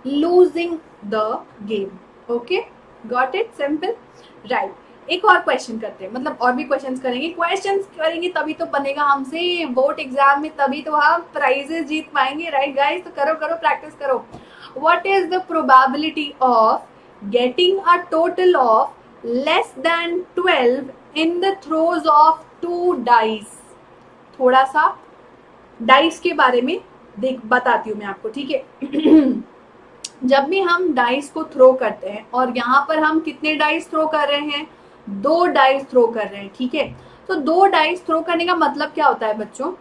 losing the game. Okay, got it? Simple, right? एक और क्वेश्चन करते हैं, मतलब और भी क्वेश्चंस करेंगे तभी तो बनेगा हमसे बोर्ड एग्जाम में, तभी तो हम प्राइजेस जीत पाएंगे, राइट गाइस? तो करो प्रैक्टिस करो। What is the probability of getting a total of less than 12 in the throws of 2 dice? थोड़ा सा डाइस के बारे में बताती हूँ मैं आपको, ठीक है? जब भी हम डाइस को थ्रो करते हैं, और यहाँ पर हम कितने डाइस थ्रो कर रहे हैं? 2 डाइस थ्रो कर रहे हैं, ठीक है? तो 2 डाइस थ्रो करने का मतलब क्या होता है बच्चों?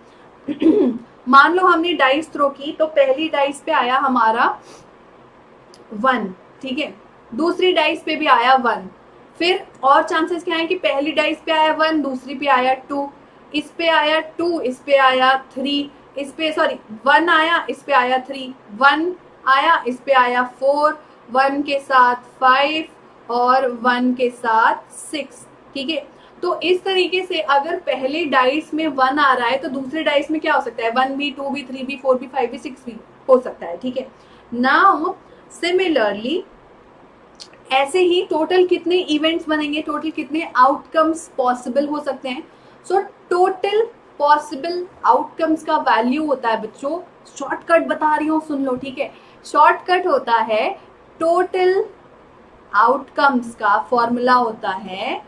मान लो हमने डाइस थ्रो की, तो पहली डाइस पे आया हमारा 1, ठीक है? दूसरी डाइस पे भी आया 1, फिर और चांसेस क्या है कि पहली डाइस पे आया 1, दूसरी पे आया 2, इस पे आया 2, इस पे आया 3, इस पे 1 आया, इस पे आया 3, 1 आया, इस पे आया 4, 1 के साथ 5 और 1 के साथ 6, ठीक है? तो इस तरीके से अगर पहले डाइस में 1 आ रहा है तो दूसरे डाइस में क्या हो सकता है? 1 भी, 2 भी, 3 भी, 4 भी, 5 भी, 6 भी हो सकता है, ठीक है? नाउ सिमिलरली ऐसे ही टोटल कितने इवेंट्स बनेंगे, टोटल कितने आउटकम्स पॉसिबल हो सकते हैं? सो टोटल पॉसिबल आउटकम्स का वैल्यू होता है बच्चों, शॉर्टकट बता रही हूँ, सुन लो, ठीक है? शॉर्टकट होता है टोटल आउटकम्स का फॉर्मूला होता है,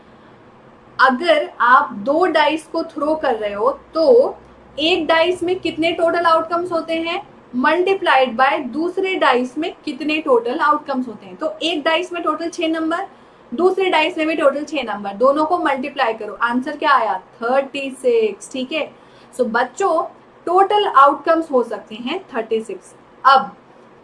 अगर आप 2 डाइस को थ्रो कर रहे हो तो एक डाइस में कितने टोटल आउटकम्स होते हैं मल्टीप्लाइड बाय दूसरे डाइस में कितने टोटल आउटकम्स होते हैं। तो एक डाइस में टोटल 6 नंबर, दूसरे डाइस में भी टोटल 6 नंबर, दोनों को मल्टीप्लाई करो, आंसर क्या आया? 36, ठीक है? सो बच्चों टोटल आउटकम्स हो सकते हैं 36। अब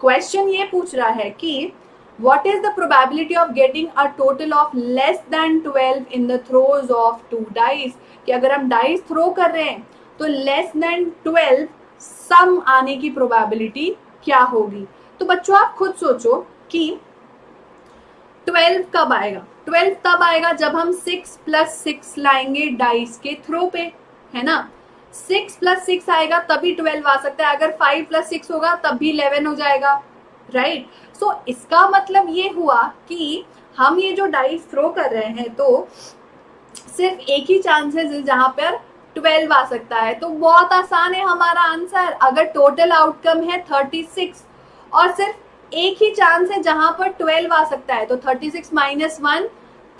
क्वेश्चन ये पूछ रहा है कि what is the probability of getting a total of less than 12 in the throws of 2 dice? कि अगर हम डाइस थ्रो कर रहे हैं तो लेस देन 12 सम आने की प्रोबेबिलिटी क्या होगी? तो बच्चों आप खुद सोचो कि 12 कब आएगा? 12 तब आएगा जब हम 6 + 6 लाएंगे डाइस के थ्रो पे, है ना? 6 + 6 आएगा तभी 12 आ सकता है, अगर 5 + 6 होगा तब भी 11 हो जाएगा, राइट? सो इसका मतलब ये हुआ कि हम ये जो डाइस थ्रो कर रहे हैं तो सिर्फ एक ही चांसेस है जहां पर 12 आ सकता है। तो बहुत आसान है हमारा आंसर, अगर टोटल आउटकम है 36 और सिर्फ एक ही चांस है जहां पर 12 आ सकता है, तो 36 - 1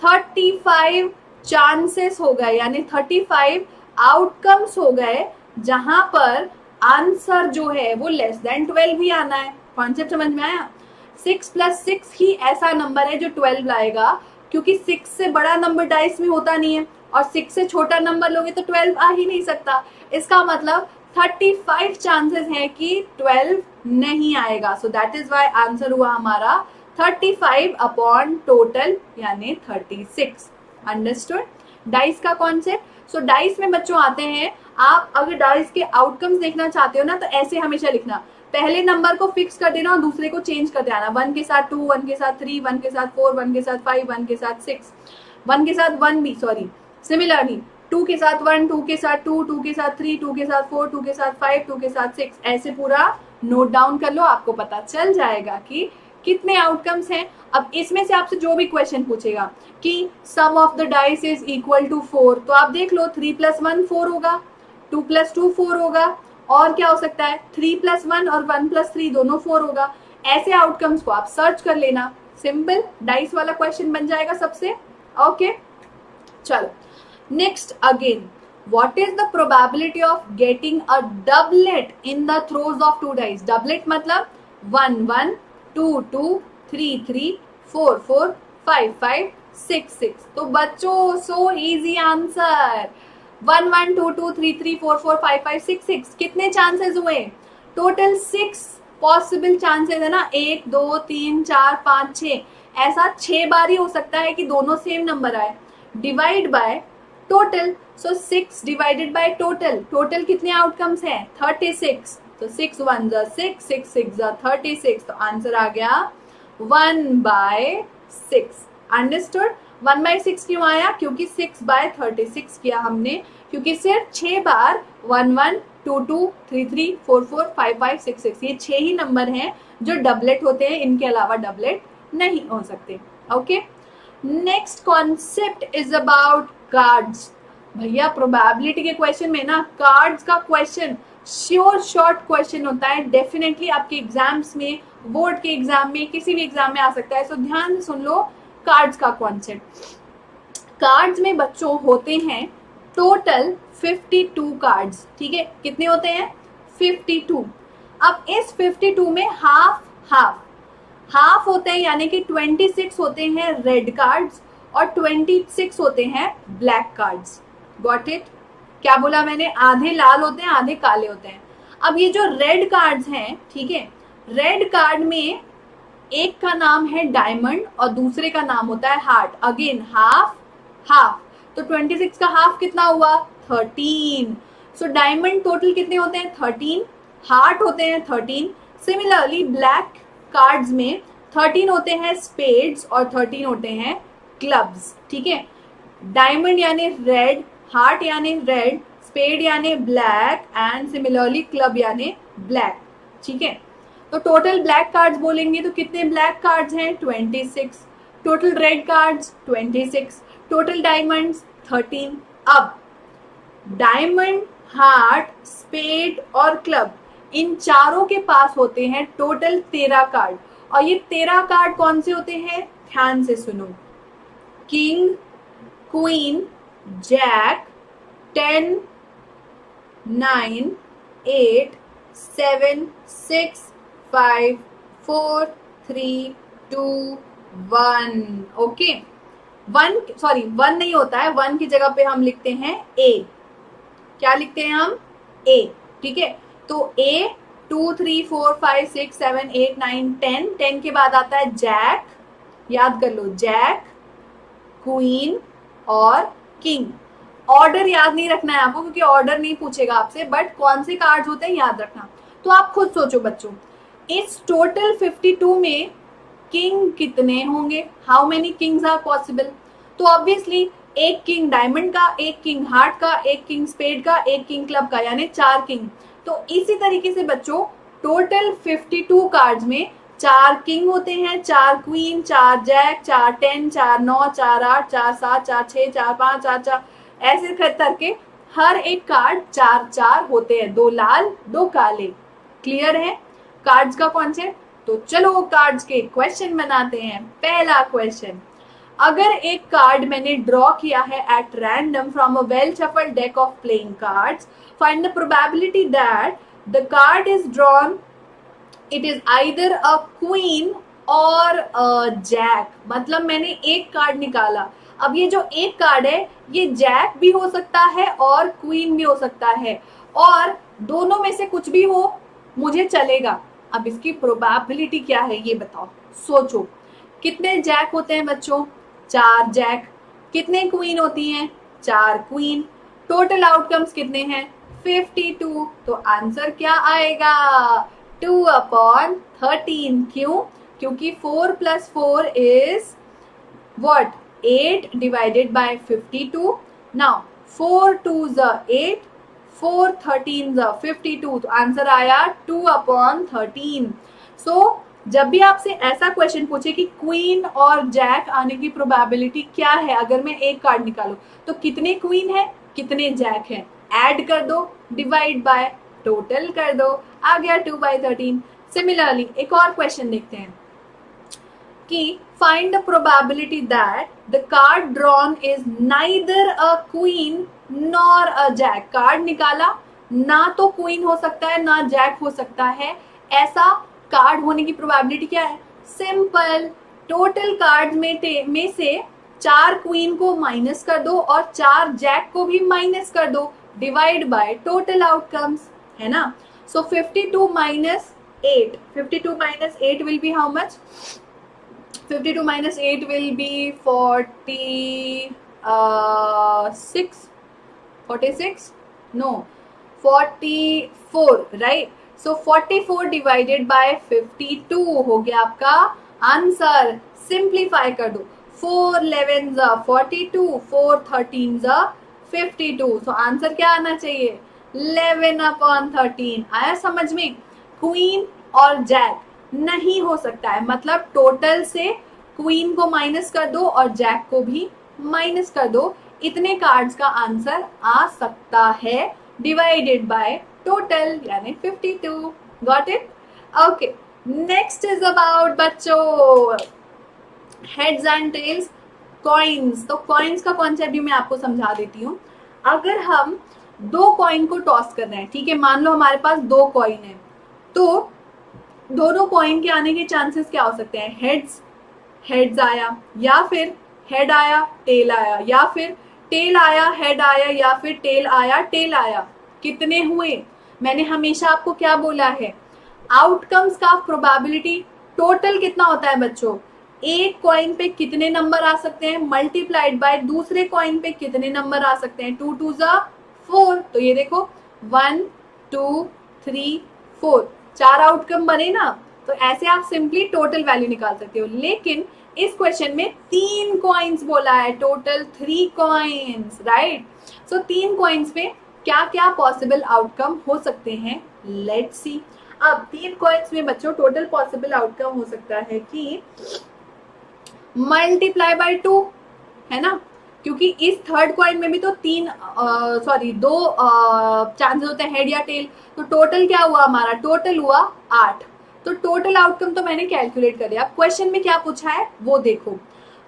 35 चांसेस हो गए, यानी 35 आउटकम्स हो गए जहां पर आंसर जो है वो लेस देन 12 ही आना है। कॉन्सेप्ट समझ में आया? 6 + 6 ही ऐसा नंबर है जो 12 लाएगा, क्योंकि 6 से बड़ा नंबर डाइस में होता नहीं है और 6 से छोटा नंबर लोगे तो 12 आ ही नहीं सकता। इसका मतलब 35 चांसेस हैं कि 12 नहीं आएगा। So that is why answer हुआ हमारा 35 अपॉन टोटल, यानी 36। अंडरस्टूड डाइस का कॉन्सेप्ट? सो डाइस में बच्चों आते हैं, आप अगर डाइस के आउटकम्स देखना चाहते हो ना तो ऐसे हमेशा लिखना, पहले नंबर को फिक्स कर देना और दूसरे को चेंज कर देना, 1 के साथ 2, 1 के साथ 3, 1 के साथ 4, 1 के साथ 5, 1 के साथ 6, 1 के साथ 1 भी, सॉरी, सिमिलरली 2 के साथ 1, 2 के साथ 2, 2 के साथ 3, 2 के साथ 4, 2 के साथ 5, 2 के साथ 6, ऐसे पूरा नोट डाउन कर लो, आपको पता चल जाएगा कि कितने आउटकम्स हैं। अब इसमें से आपसे जो भी क्वेश्चन पूछेगा कि sum of the dice is equal to 4, तो आप देख लो 3 + 1 4 होगा, 2 + 2 4 होगा, और क्या हो सकता है 3 + 1 और 1 + 3 दोनों 4 होगा। ऐसे आउटकम्स को आप सर्च कर लेना, सिंपल डाइस वाला क्वेश्चन बन जाएगा सबसे। ओके चलो next again, what is the probability of getting a doublet in the throws of 2 dice? doublet मतलब 1 1 2 2 3 3 4 4 5 5 6 6। तो बच्चों सो इजी आंसर, 1 1 2 2 3 3 4 4 5 5 6 6 कितने चांसेस हुए? टोटल 6 पॉसिबल चांसेस है ना, 1 2 3 4 5 6, ऐसा 6 बार ही हो सकता है कि दोनों सेम नंबर आए। Divide by total, so 6 divided by total, total कितने आउटकम्स हैं 36, तो 6 1 जा 6, 6 6 जा 36, तो आंसर आ गया 1/6। अंडरस्टूड? 1/6 क्यों आया? क्योंकि 6/36 किया हमने, क्योंकि सिर्फ 6 बार 1 1 2 2 3 3 4 4 5 5 6 6 ये 6 ही नंबर हैं जो डबलेट होते हैं, इनके अलावा डबलेट नहीं हो सकते। Okay, next concept is about cards. भैया प्रोबेबिलिटी के क्वेश्चन में ना कार्ड्स का क्वेश्चन श्योर शॉर्ट क्वेश्चन होता है, डेफिनेटली आपके एग्जाम्स में, बोर्ड के एग्जाम में, किसी भी एग्जाम में आ सकता है। सो ध्यान से सुन लो कार्ड्स का कॉन्सेप्ट। कार्ड्स में बच्चों होते हैं टोटल 52 कार्ड्स, ठीक है? कितने होते हैं? 52। अब इस 52 में हाफ हाफ हाफ होते हैं, यानी कि 26 होते हैं रेड कार्ड्स और 26 होते हैं ब्लैक कार्ड्स। Got it? क्या बोला मैंने? आधे लाल होते हैं, आधे काले होते हैं। अब ये जो रेड कार्ड्स हैं, ठीक है, रेड कार्ड में एक का नाम है डायमंड और दूसरे का नाम होता है हार्ट। अगेन हाफ हाफ, तो 26 का हाफ कितना हुआ? 13। सो डायमंड टोटल कितने होते हैं? 13। हार्ट होते हैं 13। सिमिलरली ब्लैक कार्ड्स में 13 होते हैं स्पेड्स और 13 होते हैं क्लब्स, ठीक है? डायमंड यानी रेड, हार्ट यानी रेड, स्पेड यानी ब्लैक एंड सिमिलरली क्लब यानी ब्लैक, ठीक है? तो टोटल ब्लैक कार्ड्स बोलेंगे तो कितने ब्लैक कार्ड्स हैं? 26। Total red cards 26, total diamonds 13। अब डायमंड, हार्ट, स्पेड और क्लब, इन चारों के पास होते हैं टोटल 13 कार्ड। और ये 13 कार्ड कौन से होते हैं? ध्यान से सुनो। King, queen, Jack, 10 9 8 7 6 5 4 3 2 1। ओके, 1 नहीं होता है, 1 की जगह पे हम लिखते हैं ए। क्या लिखते हैं हम? ए, ठीक है? तो ए 2 3 4 5 6 7 8 9 10, 10 के बाद आता है जैक, याद कर लो, जैक, क्वीन और किंग। ऑर्डर याद नहीं रखना है आपको, क्योंकि ऑर्डर नहीं पूछेगा आपसे, बट कौन से कार्ड्स होते हैं याद रखना। तो आप खुद सोचो बच्चों, इस टोटल 52 में किंग कितने होंगे? How many kings are possible? तो ऑब्वियसली एक किंग डायमंड का, एक किंग हार्ट का, एक किंग स्पेड का, एक किंग क्लब का, यानी 4 किंग। तो इसी तरीके से बच्चों टोटल 52 कार्ड्स में 4 किंग होते हैं, 4 क्वीन, 4 जैक, 4 10, 4 9, 4 8, 4 7, 4 6, 4 5, 4 4, ऐसे करके हर एक कार्ड 4 4 होते हैं, 2 लाल 2 काले। क्लियर है कार्ड्स का कॉन्सेप्ट? तो चलो कार्ड्स के क्वेश्चन बनाते हैं। पहला क्वेश्चन, अगर एक कार्ड मैंने ड्रॉ किया है at random from a well shuffled deck of playing cards, find the probability that the card is drawn, it is either a queen और अ जैक। मतलब मैंने एक कार्ड निकाला, अब ये जो एक कार्ड है ये जैक भी हो सकता है और क्वीन भी हो सकता है, और दोनों में से कुछ भी हो मुझे चलेगा। अब इसकी प्रोबेबिलिटी क्या है ये बताओ, सोचो। कितने जैक होते हैं बच्चों? 4 जैक। कितने क्वीन होती हैं? 4 क्वीन। टोटल आउटकम्स कितने हैं? 52। तो आंसर क्या आएगा? 2/13। क्यों? क्योंकि 4 + 4 is what? 8 divided by 52. Now 4 2s are 8, 4 13s are 52, तो आंसर आया 2/13। सो जब भी आपसे ऐसा क्वेश्चन पूछे कि क्वीन और जैक आने की प्रोबेबिलिटी क्या है, अगर मैं एक कार्ड निकालूं तो कितने क्वीन है कितने जैक है, ऐड कर दो, डिवाइड बाय टोटल कर दो, आ गया 2/13। सिमिलरली एक और क्वेश्चन देखते हैं कि find the probability that the card drawn is neither a queen nor a jack। Card निकाला, ना तो क्वीन हो सकता है ना जैक हो सकता है, ऐसा कार्ड होने की प्रोबेबिलिटी क्या है? सिंपल, टोटल कार्ड में से 4 क्वीन को माइनस कर दो और 4 जैक को भी माइनस कर दो, डिवाइड बाय टोटल आउटकम्स, है ना? So 52 minus 8. 52 minus 8 will be how much? 52 minus 8 will be 46. 46? No. 44, right? So 44 divided by 52 हो गया आपका आंसर. सिंप्लीफाई कर दो. 4 11 42, 4 13 52. सो आंसर क्या आना चाहिए? 11/13. आया समझ में? क्वीन और जैक नहीं हो सकता है, मतलब टोटल से क्वीन को माइनस कर दो और जैक को भी माइनस कर दो. इतने कार्ड्स का आंसर आ सकता है डिवाइडेड बाय टोटल यानी 52. Got it? Okay. Next is about बच्चों हेड्स एंड टेल्स, कॉइन्स. तो कॉइन्स का कॉन्सेप्ट भी मैं आपको समझा देती हूँ. अगर हम दो कॉइन को टॉस कर रहे हैं, ठीक है, मान लो हमारे पास दो कॉइन है, तो दोनों कॉइन के आने के चांसेस क्या हो सकते हैं? हेड्स आया, या फिर हेड आया टेल आया, या फिर टेल आया हेड आया, या फिर टेल आया टेल आया. कितने हुए? मैंने हमेशा आपको क्या बोला है? आउटकम्स का प्रोबेबिलिटी टोटल कितना होता है बच्चों? एक कॉइन पे कितने नंबर आ सकते हैं मल्टीप्लाइड बाय दूसरे कॉइन पे कितने नंबर आ सकते हैं? 2 2 4. तो ये देखो 1 2 3 4 4 आउटकम बने ना. तो ऐसे आप सिंपली टोटल वैल्यू निकाल सकते हो. लेकिन इस क्वेश्चन में 3 कॉइन्स बोला है, टोटल 3 कॉइन्स, राइट? सो 3 कॉइन्स पे क्या क्या पॉसिबल आउटकम हो सकते हैं? Let's see. अब 3 कॉइन्स में बच्चों टोटल पॉसिबल आउटकम हो सकता है कि मल्टीप्लाई बाय 2, है ना, क्योंकि इस थर्ड कॉइन में भी तो दो चांसेस होते हैं, हेड या टेल. तो टोटल क्या हुआ हमारा? टोटल हुआ 8. तो टोटल आउटकम तो मैंने कैलकुलेट कर दिया. क्वेश्चन में क्या पूछा है वो देखो.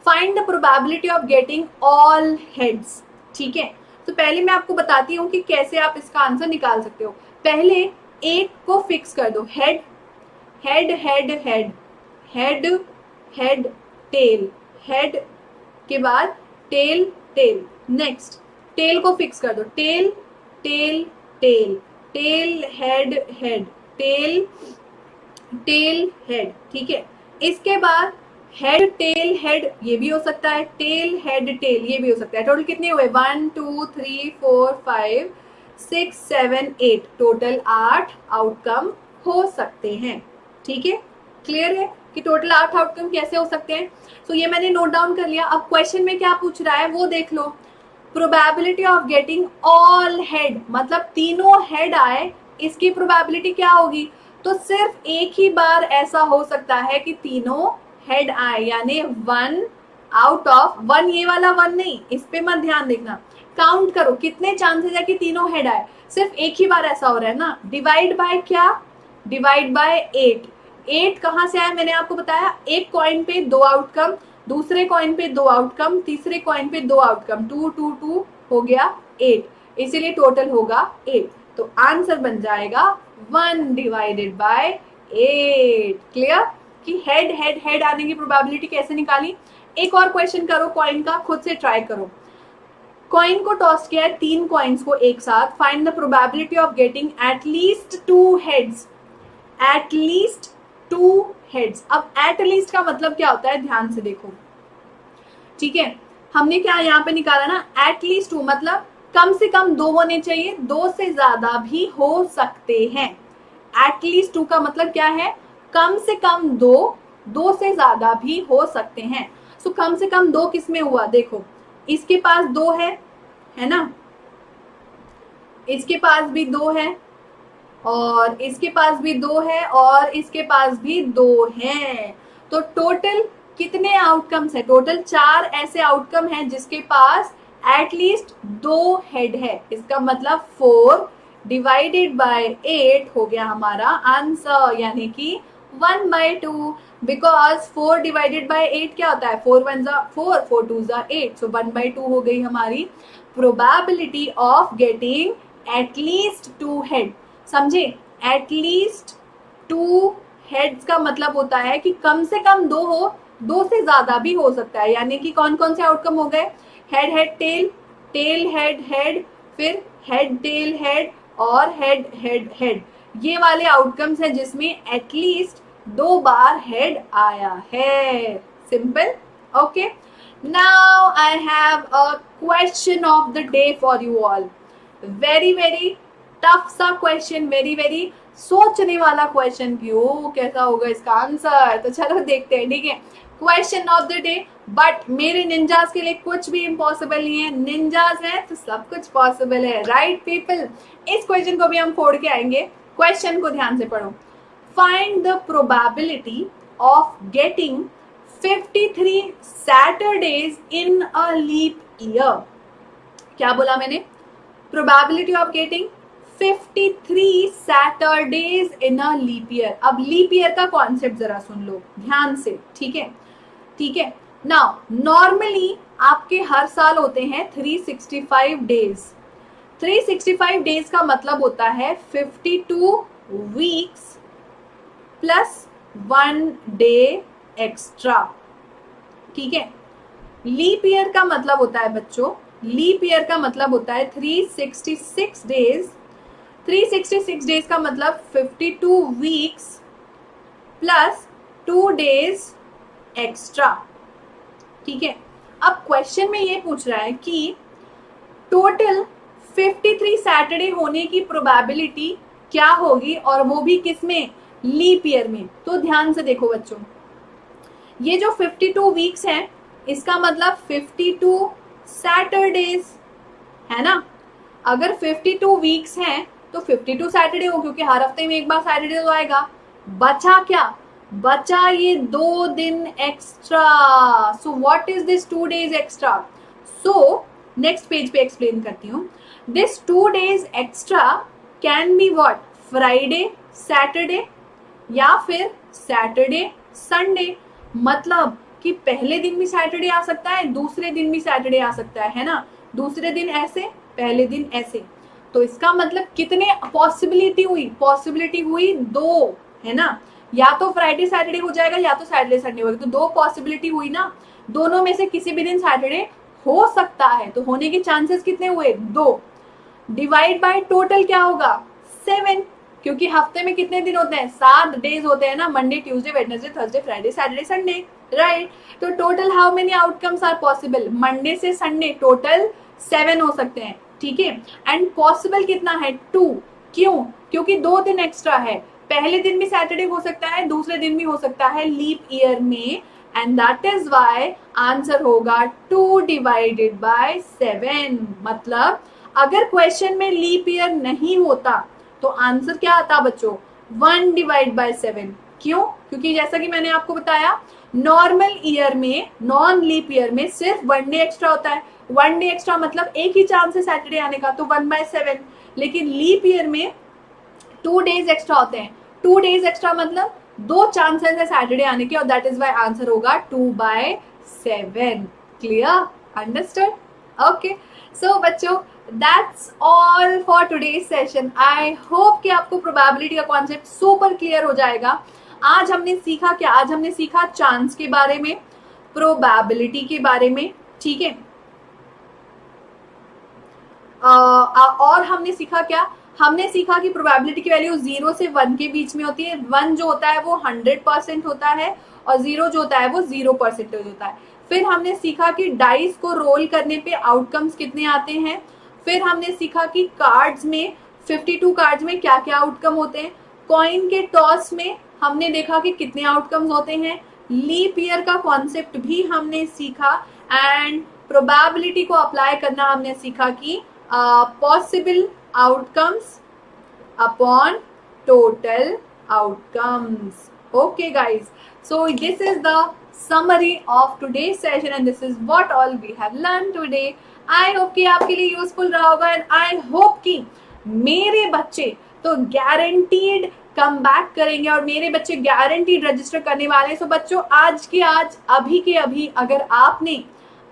Find the probability of getting all heads. ठीक है, तो पहले मैं आपको बताती हूँ कि कैसे आप इसका आंसर निकाल सकते हो. पहले एक को फिक्स कर दो. Head head head head head head tail, head के बाद टेल टेल. नेक्स्ट टेल को फिक्स कर दो. Tail tail tail tail head head tail tail head. ठीक है, इसके बाद हेड टेल हेड ये भी हो सकता है, टेल हेड टेल ये भी हो सकता है. टोटल कितने हुए? 1 2 3 4 5 6 7 8. टोटल 8 आउटकम हो सकते हैं. ठीक है, क्लियर है कि टोटल 8 आउटकम कैसे हो सकते हैं? तो ये मैंने नोट डाउन कर लिया. अब क्वेश्चन में क्या पूछ रहा है वो देख लो. Probability of getting all head, मतलब तीनों हेड आए, इसकी प्रोबेबिलिटी क्या होगी? तो सिर्फ एक ही बार ऐसा हो सकता है कि तीनों हेड आए, यानी 1 आउट ऑफ 1. ये वाला 1 नहीं, इस पे मत ध्यान देखना. काउंट करो कितने चांसेस है कि तीनों हेड आए. सिर्फ एक ही बार ऐसा हो रहा है ना. डिवाइड बाय क्या? Divide by 8. 8 कहाँ से आया? मैंने आपको बताया, एक कॉइन पे 2 आउटकम, दूसरे कॉइन पे 2 आउटकम, तीसरे कॉइन पे 2 आउटकम. 2 2 2 हो गया 8, इसीलिए टोटल होगा 8. तो आंसर बन जाएगा 1 डिवाइडेड बाय 8. क्लियर कि हेड हेड हेड आने की प्रोबेबिलिटी कैसे निकाली? एक और क्वेश्चन करो कॉइन का, खुद से ट्राई करो. कॉइन को टॉस किया है 3 कॉइन्स को एक साथ. Find the probability of getting at least 2 heads. At least 2 heads. अब एटलीस्ट का मतलब क्या होता है? ध्यान से देखो. ठीक है, हमने क्या यहाँ पे निकाला ना, एटलीस्ट 2 मतलब कम से कम 2 होने चाहिए, 2 से ज्यादा भी हो सकते हैं. एटलीस्ट 2 का मतलब क्या है? कम से कम 2 से ज्यादा भी हो सकते हैं. सो कम से कम 2 किस में हुआ? देखो, इसके पास 2 है ना, इसके पास भी 2 है, और इसके पास भी 2 है, और इसके पास भी 2 हैं. तो टोटल कितने आउटकम्स है? टोटल 4 ऐसे आउटकम हैं जिसके पास एटलीस्ट 2 हेड है. इसका मतलब 4 डिवाइडेड बाय 8 हो गया हमारा आंसर, यानी कि 1/2. बिकॉज 4 डिवाइडेड बाय 8 क्या होता है? 4 1 4, 4 2 8. सो 1/2 हो गई हमारी probability of getting at least 2 head. समझे? एटलीस्ट 2 हेड्स का मतलब होता है कि कम से कम 2 हो, 2 से ज्यादा भी हो सकता है. यानी कि कौन कौन से आउटकम हो गए? Head head tail, tail head head, फिर हेड टेल हेड, और हेड हेड हेड. ये वाले आउटकम्स है जिसमें एटलीस्ट 2 बार हेड आया है. Simple. Okay, now I have a question of the day for you all. Very very tough सा क्वेश्चन, वेरी वेरी सोचने वाला क्वेश्चन. क्यों, कैसा होगा इसका आंसर? तो चलो देखते हैं. ठीक है, question of the day. But मेरे निंजास के लिए कुछ भी इम्पॉसिबल नहीं है. निंजास है तो सब कुछ पॉसिबल है. राइट पीपल, इस क्वेश्चन को भी हम फोड़ के आएंगे. क्वेश्चन को ध्यान से पढ़ो. Find the probability of getting 53 Saturdays in a leap year. क्या बोला मैंने? Probability of getting 53 Saturdays in a leap year. अब लीप ईयर का कॉन्सेप्ट जरा सुन लो ध्यान से. ठीक है, ठीक है. नाउ नॉर्मली आपके हर साल होते हैं 365 डेज. 365 डेज का मतलब होता है 52 वीक्स प्लस 1 डे एक्स्ट्रा. ठीक है, लीप ईयर का मतलब होता है बच्चों, लीप ईयर का मतलब होता है 366 डेज. 366 डेज का मतलब 52 वीक्स प्लस 2 डेज एक्स्ट्रा. ठीक है, अब क्वेश्चन में ये पूछ रहा है कि टोटल 53 सैटरडे होने की प्रोबेबिलिटी क्या होगी, और वो भी किसमें? लीप ईयर में. तो ध्यान से देखो बच्चों, ये जो 52 वीक्स हैं इसका मतलब 52 सैटरडेज है ना. अगर 52 वीक्स हैं तो 52 सैटरडे हो, क्योंकि हर हफ्ते में एक बार सैटरडे तो आएगा. बचा क्या? बचा ये 2 दिन extra. So what is this 2 days extra? So next page पे एक्सप्लेन करती हूँ. This 2 days extra can be what? Friday Saturday या फिर सैटरडे संडे. मतलब कि पहले दिन भी सैटरडे आ सकता है, दूसरे दिन भी सैटरडे आ सकता है ना. दूसरे दिन ऐसे, पहले दिन ऐसे. तो इसका मतलब कितने पॉसिबिलिटी हुई? पॉसिबिलिटी हुई 2 है ना. या तो फ्राइडे सैटरडे हो जाएगा या तो सैटरडे संडे होगा. तो 2 पॉसिबिलिटी हुई ना. दोनों में से किसी भी दिन सैटरडे हो सकता है. तो होने के चांसेस कितने हुए? 2. डिवाइड बाय टोटल क्या होगा? 7, क्योंकि हफ्ते में कितने दिन होते हैं? 7 डेज होते हैं ना. Monday, Tuesday, Wednesday, Thursday, Friday, Saturday, Sunday. Right. तो total how many outcomes are possible? Monday से संडे टोटल 7 हो सकते हैं. ठीक है, एंड पॉसिबल कितना है? 2. क्यों? क्योंकि 2 दिन एक्स्ट्रा है. पहले दिन भी सैटरडे हो सकता है, दूसरे दिन भी हो सकता है लीप ईयर में. And that is why answer होगा 2 डिवाइडेड बाय 7. मतलब अगर क्वेश्चन में लीप ईयर नहीं होता तो आंसर क्या आता बच्चों? 1 डिवाइड बाय 7. क्यों? क्योंकि जैसा कि मैंने आपको बताया, नॉर्मल ईयर में, नॉन लीप ईयर में सिर्फ 1 डे एक्स्ट्रा होता है. 1 डे एक्स्ट्रा मतलब एक ही चांस है सैटरडे आने का, तो 1/7. लेकिन लीप ईयर में 2 डेज एक्स्ट्रा होते हैं. 2 डेज एक्स्ट्रा मतलब 2 चांसेस है सैटरडे आने के, और दैट इज वाई आंसर होगा 2/7. क्लियर? अंडरस्टूड? ओके. सो बच्चों, that's all for today's session. I hope कि आपको प्रोबेबिलिटी का कॉन्सेप्ट सुपर क्लियर हो जाएगा. आज हमने सीखा क्या? आज हमने सीखा चांस के बारे में, प्रोबेबिलिटी के बारे में. ठीक है, और हमने सीखा क्या? हमने सीखा कि प्रोबेबिलिटी की वैल्यू 0 से 1 के बीच में होती है. 1 जो होता है वो 100% होता है, और 0 जो होता है वो 0% होता है. फिर हमने सीखा कि डाइस को रोल करने पे आउटकम्स कितने आते हैं. फिर हमने सीखा कि कार्ड्स में, 52 कार्ड्स में क्या क्या आउटकम होते हैं. कॉइन के टॉस में हमने देखा कि कितने आउटकम्स होते हैं. लीप ईयर का कॉन्सेप्ट भी हमने सीखा, एंड प्रोबेबिलिटी को अप्लाई करना हमने सीखा कि possible outcomes upon total outcomes. Okay guys, so this is the summary of today's session and this is what all we have learned today. I hope कि आपके लिए यूजफुल रहा होगा, एंड आई होप कि मेरे बच्चे तो गारंटीड कम बैक करेंगे और मेरे बच्चे गारंटीड रजिस्टर करने वाले हैं. सो बच्चों, आज के आज, अभी के अभी, अगर आपने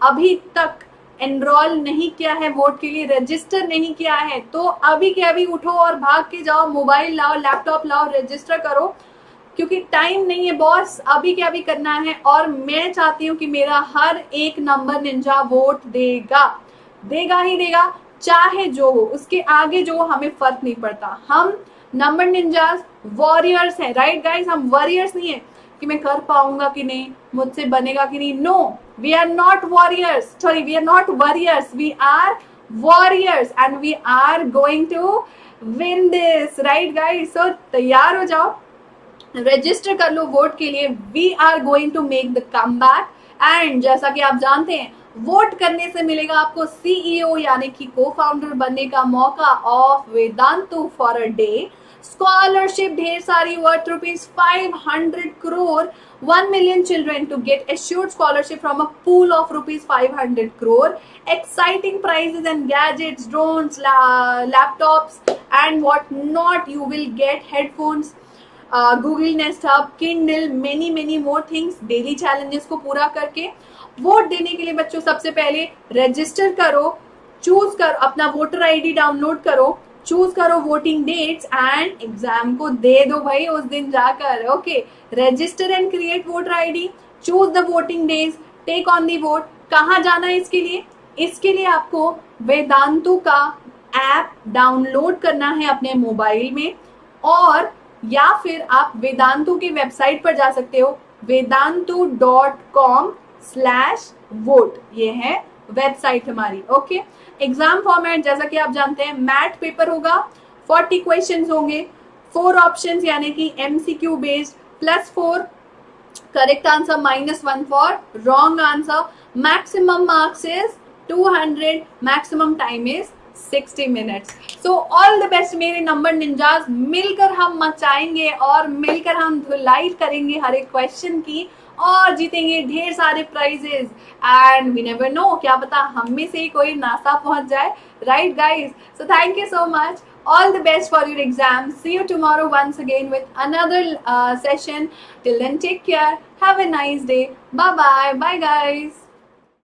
अभी तक एनरोल नहीं किया है, वोट के लिए रजिस्टर नहीं किया है, तो अभी के अभी उठो और भाग के जाओ, मोबाइल लाओ, लैपटॉप लाओ, रजिस्टर करो, क्योंकि टाइम नहीं है बॉस, अभी के अभी करना है. और मैं चाहती हूँ कि मेरा हर एक नंबर निंजा वोट देगा, देगा ही देगा, चाहे जो हो, उसके आगे जो हो, हमें फर्क नहीं पड़ता. हम नंबर निंजास वॉरियर्स हैं, राइट गाइस, हम वॉरियर्स नहीं है कि मैं कर पाऊंगा कि नहीं, मुझसे बनेगा कि नहीं. No, we are not warriors, sorry we are not warriors, we are warriors and we are going to win this, right guys. So तैयार हो जाओ, रजिस्टर कर लो वोट के लिए. We are going to make the comeback. And जैसा कि आप जानते हैं, वोट करने से मिलेगा आपको सीईओ यानी कि को फाउंडर बनने का मौका of Vedantu for a day. Scholarship ढेर सारी worth ₹500 crore. 1 million children to get assured scholarship from a pool of ₹500 crore. Exciting prizes and gadgets, drones, laptops and what not. You will get headphones, Google nest hub, Kindle, many more things. Daily challenges को पूरा करके वोट देने के लिए बच्चों सबसे पहले रजिस्टर करो, चूज करो, अपना वोटर आईडी डाउनलोड करो, चूज करो वोटिंग डेट्स एंड एग्जाम को दे दो भाई उस दिन जाकर. Okay, register and create voter ID, choose the voting days, take on the vote. कहाँ जाना है इसके लिए? इसके लिए आपको वेदांतु का ऐप डाउनलोड करना है अपने मोबाइल में, और या फिर आप वेदांतु की वेबसाइट पर जा सकते हो, vedantu.com/vote. ये है वेबसाइट हमारी. ओके, एग्जाम फॉर्मेट जैसा कि आप जानते हैं, मैथ पेपर होगा, 40 क्वेश्चंस होंगे, 4 ऑप्शंस यानी कि MCQ based, +4 correct answer, -1 for wrong answer. Maximum marks is 200, maximum time is 60 minutes. So all the best मेरे नंबर निंजास. मिलकर हम मचाएंगे और मिलकर हम धुलाई करेंगे हर एक क्वेश्चन की और जीतेंगे ढेर सारे prizes. And we never know, क्या पता हम में से ही कोई नासा पहुंच जाए, right guys. So thank you so much. All the best for your exam. See you tomorrow once again with another session. Till then, take care. Have a nice day. Bye bye. Bye guys.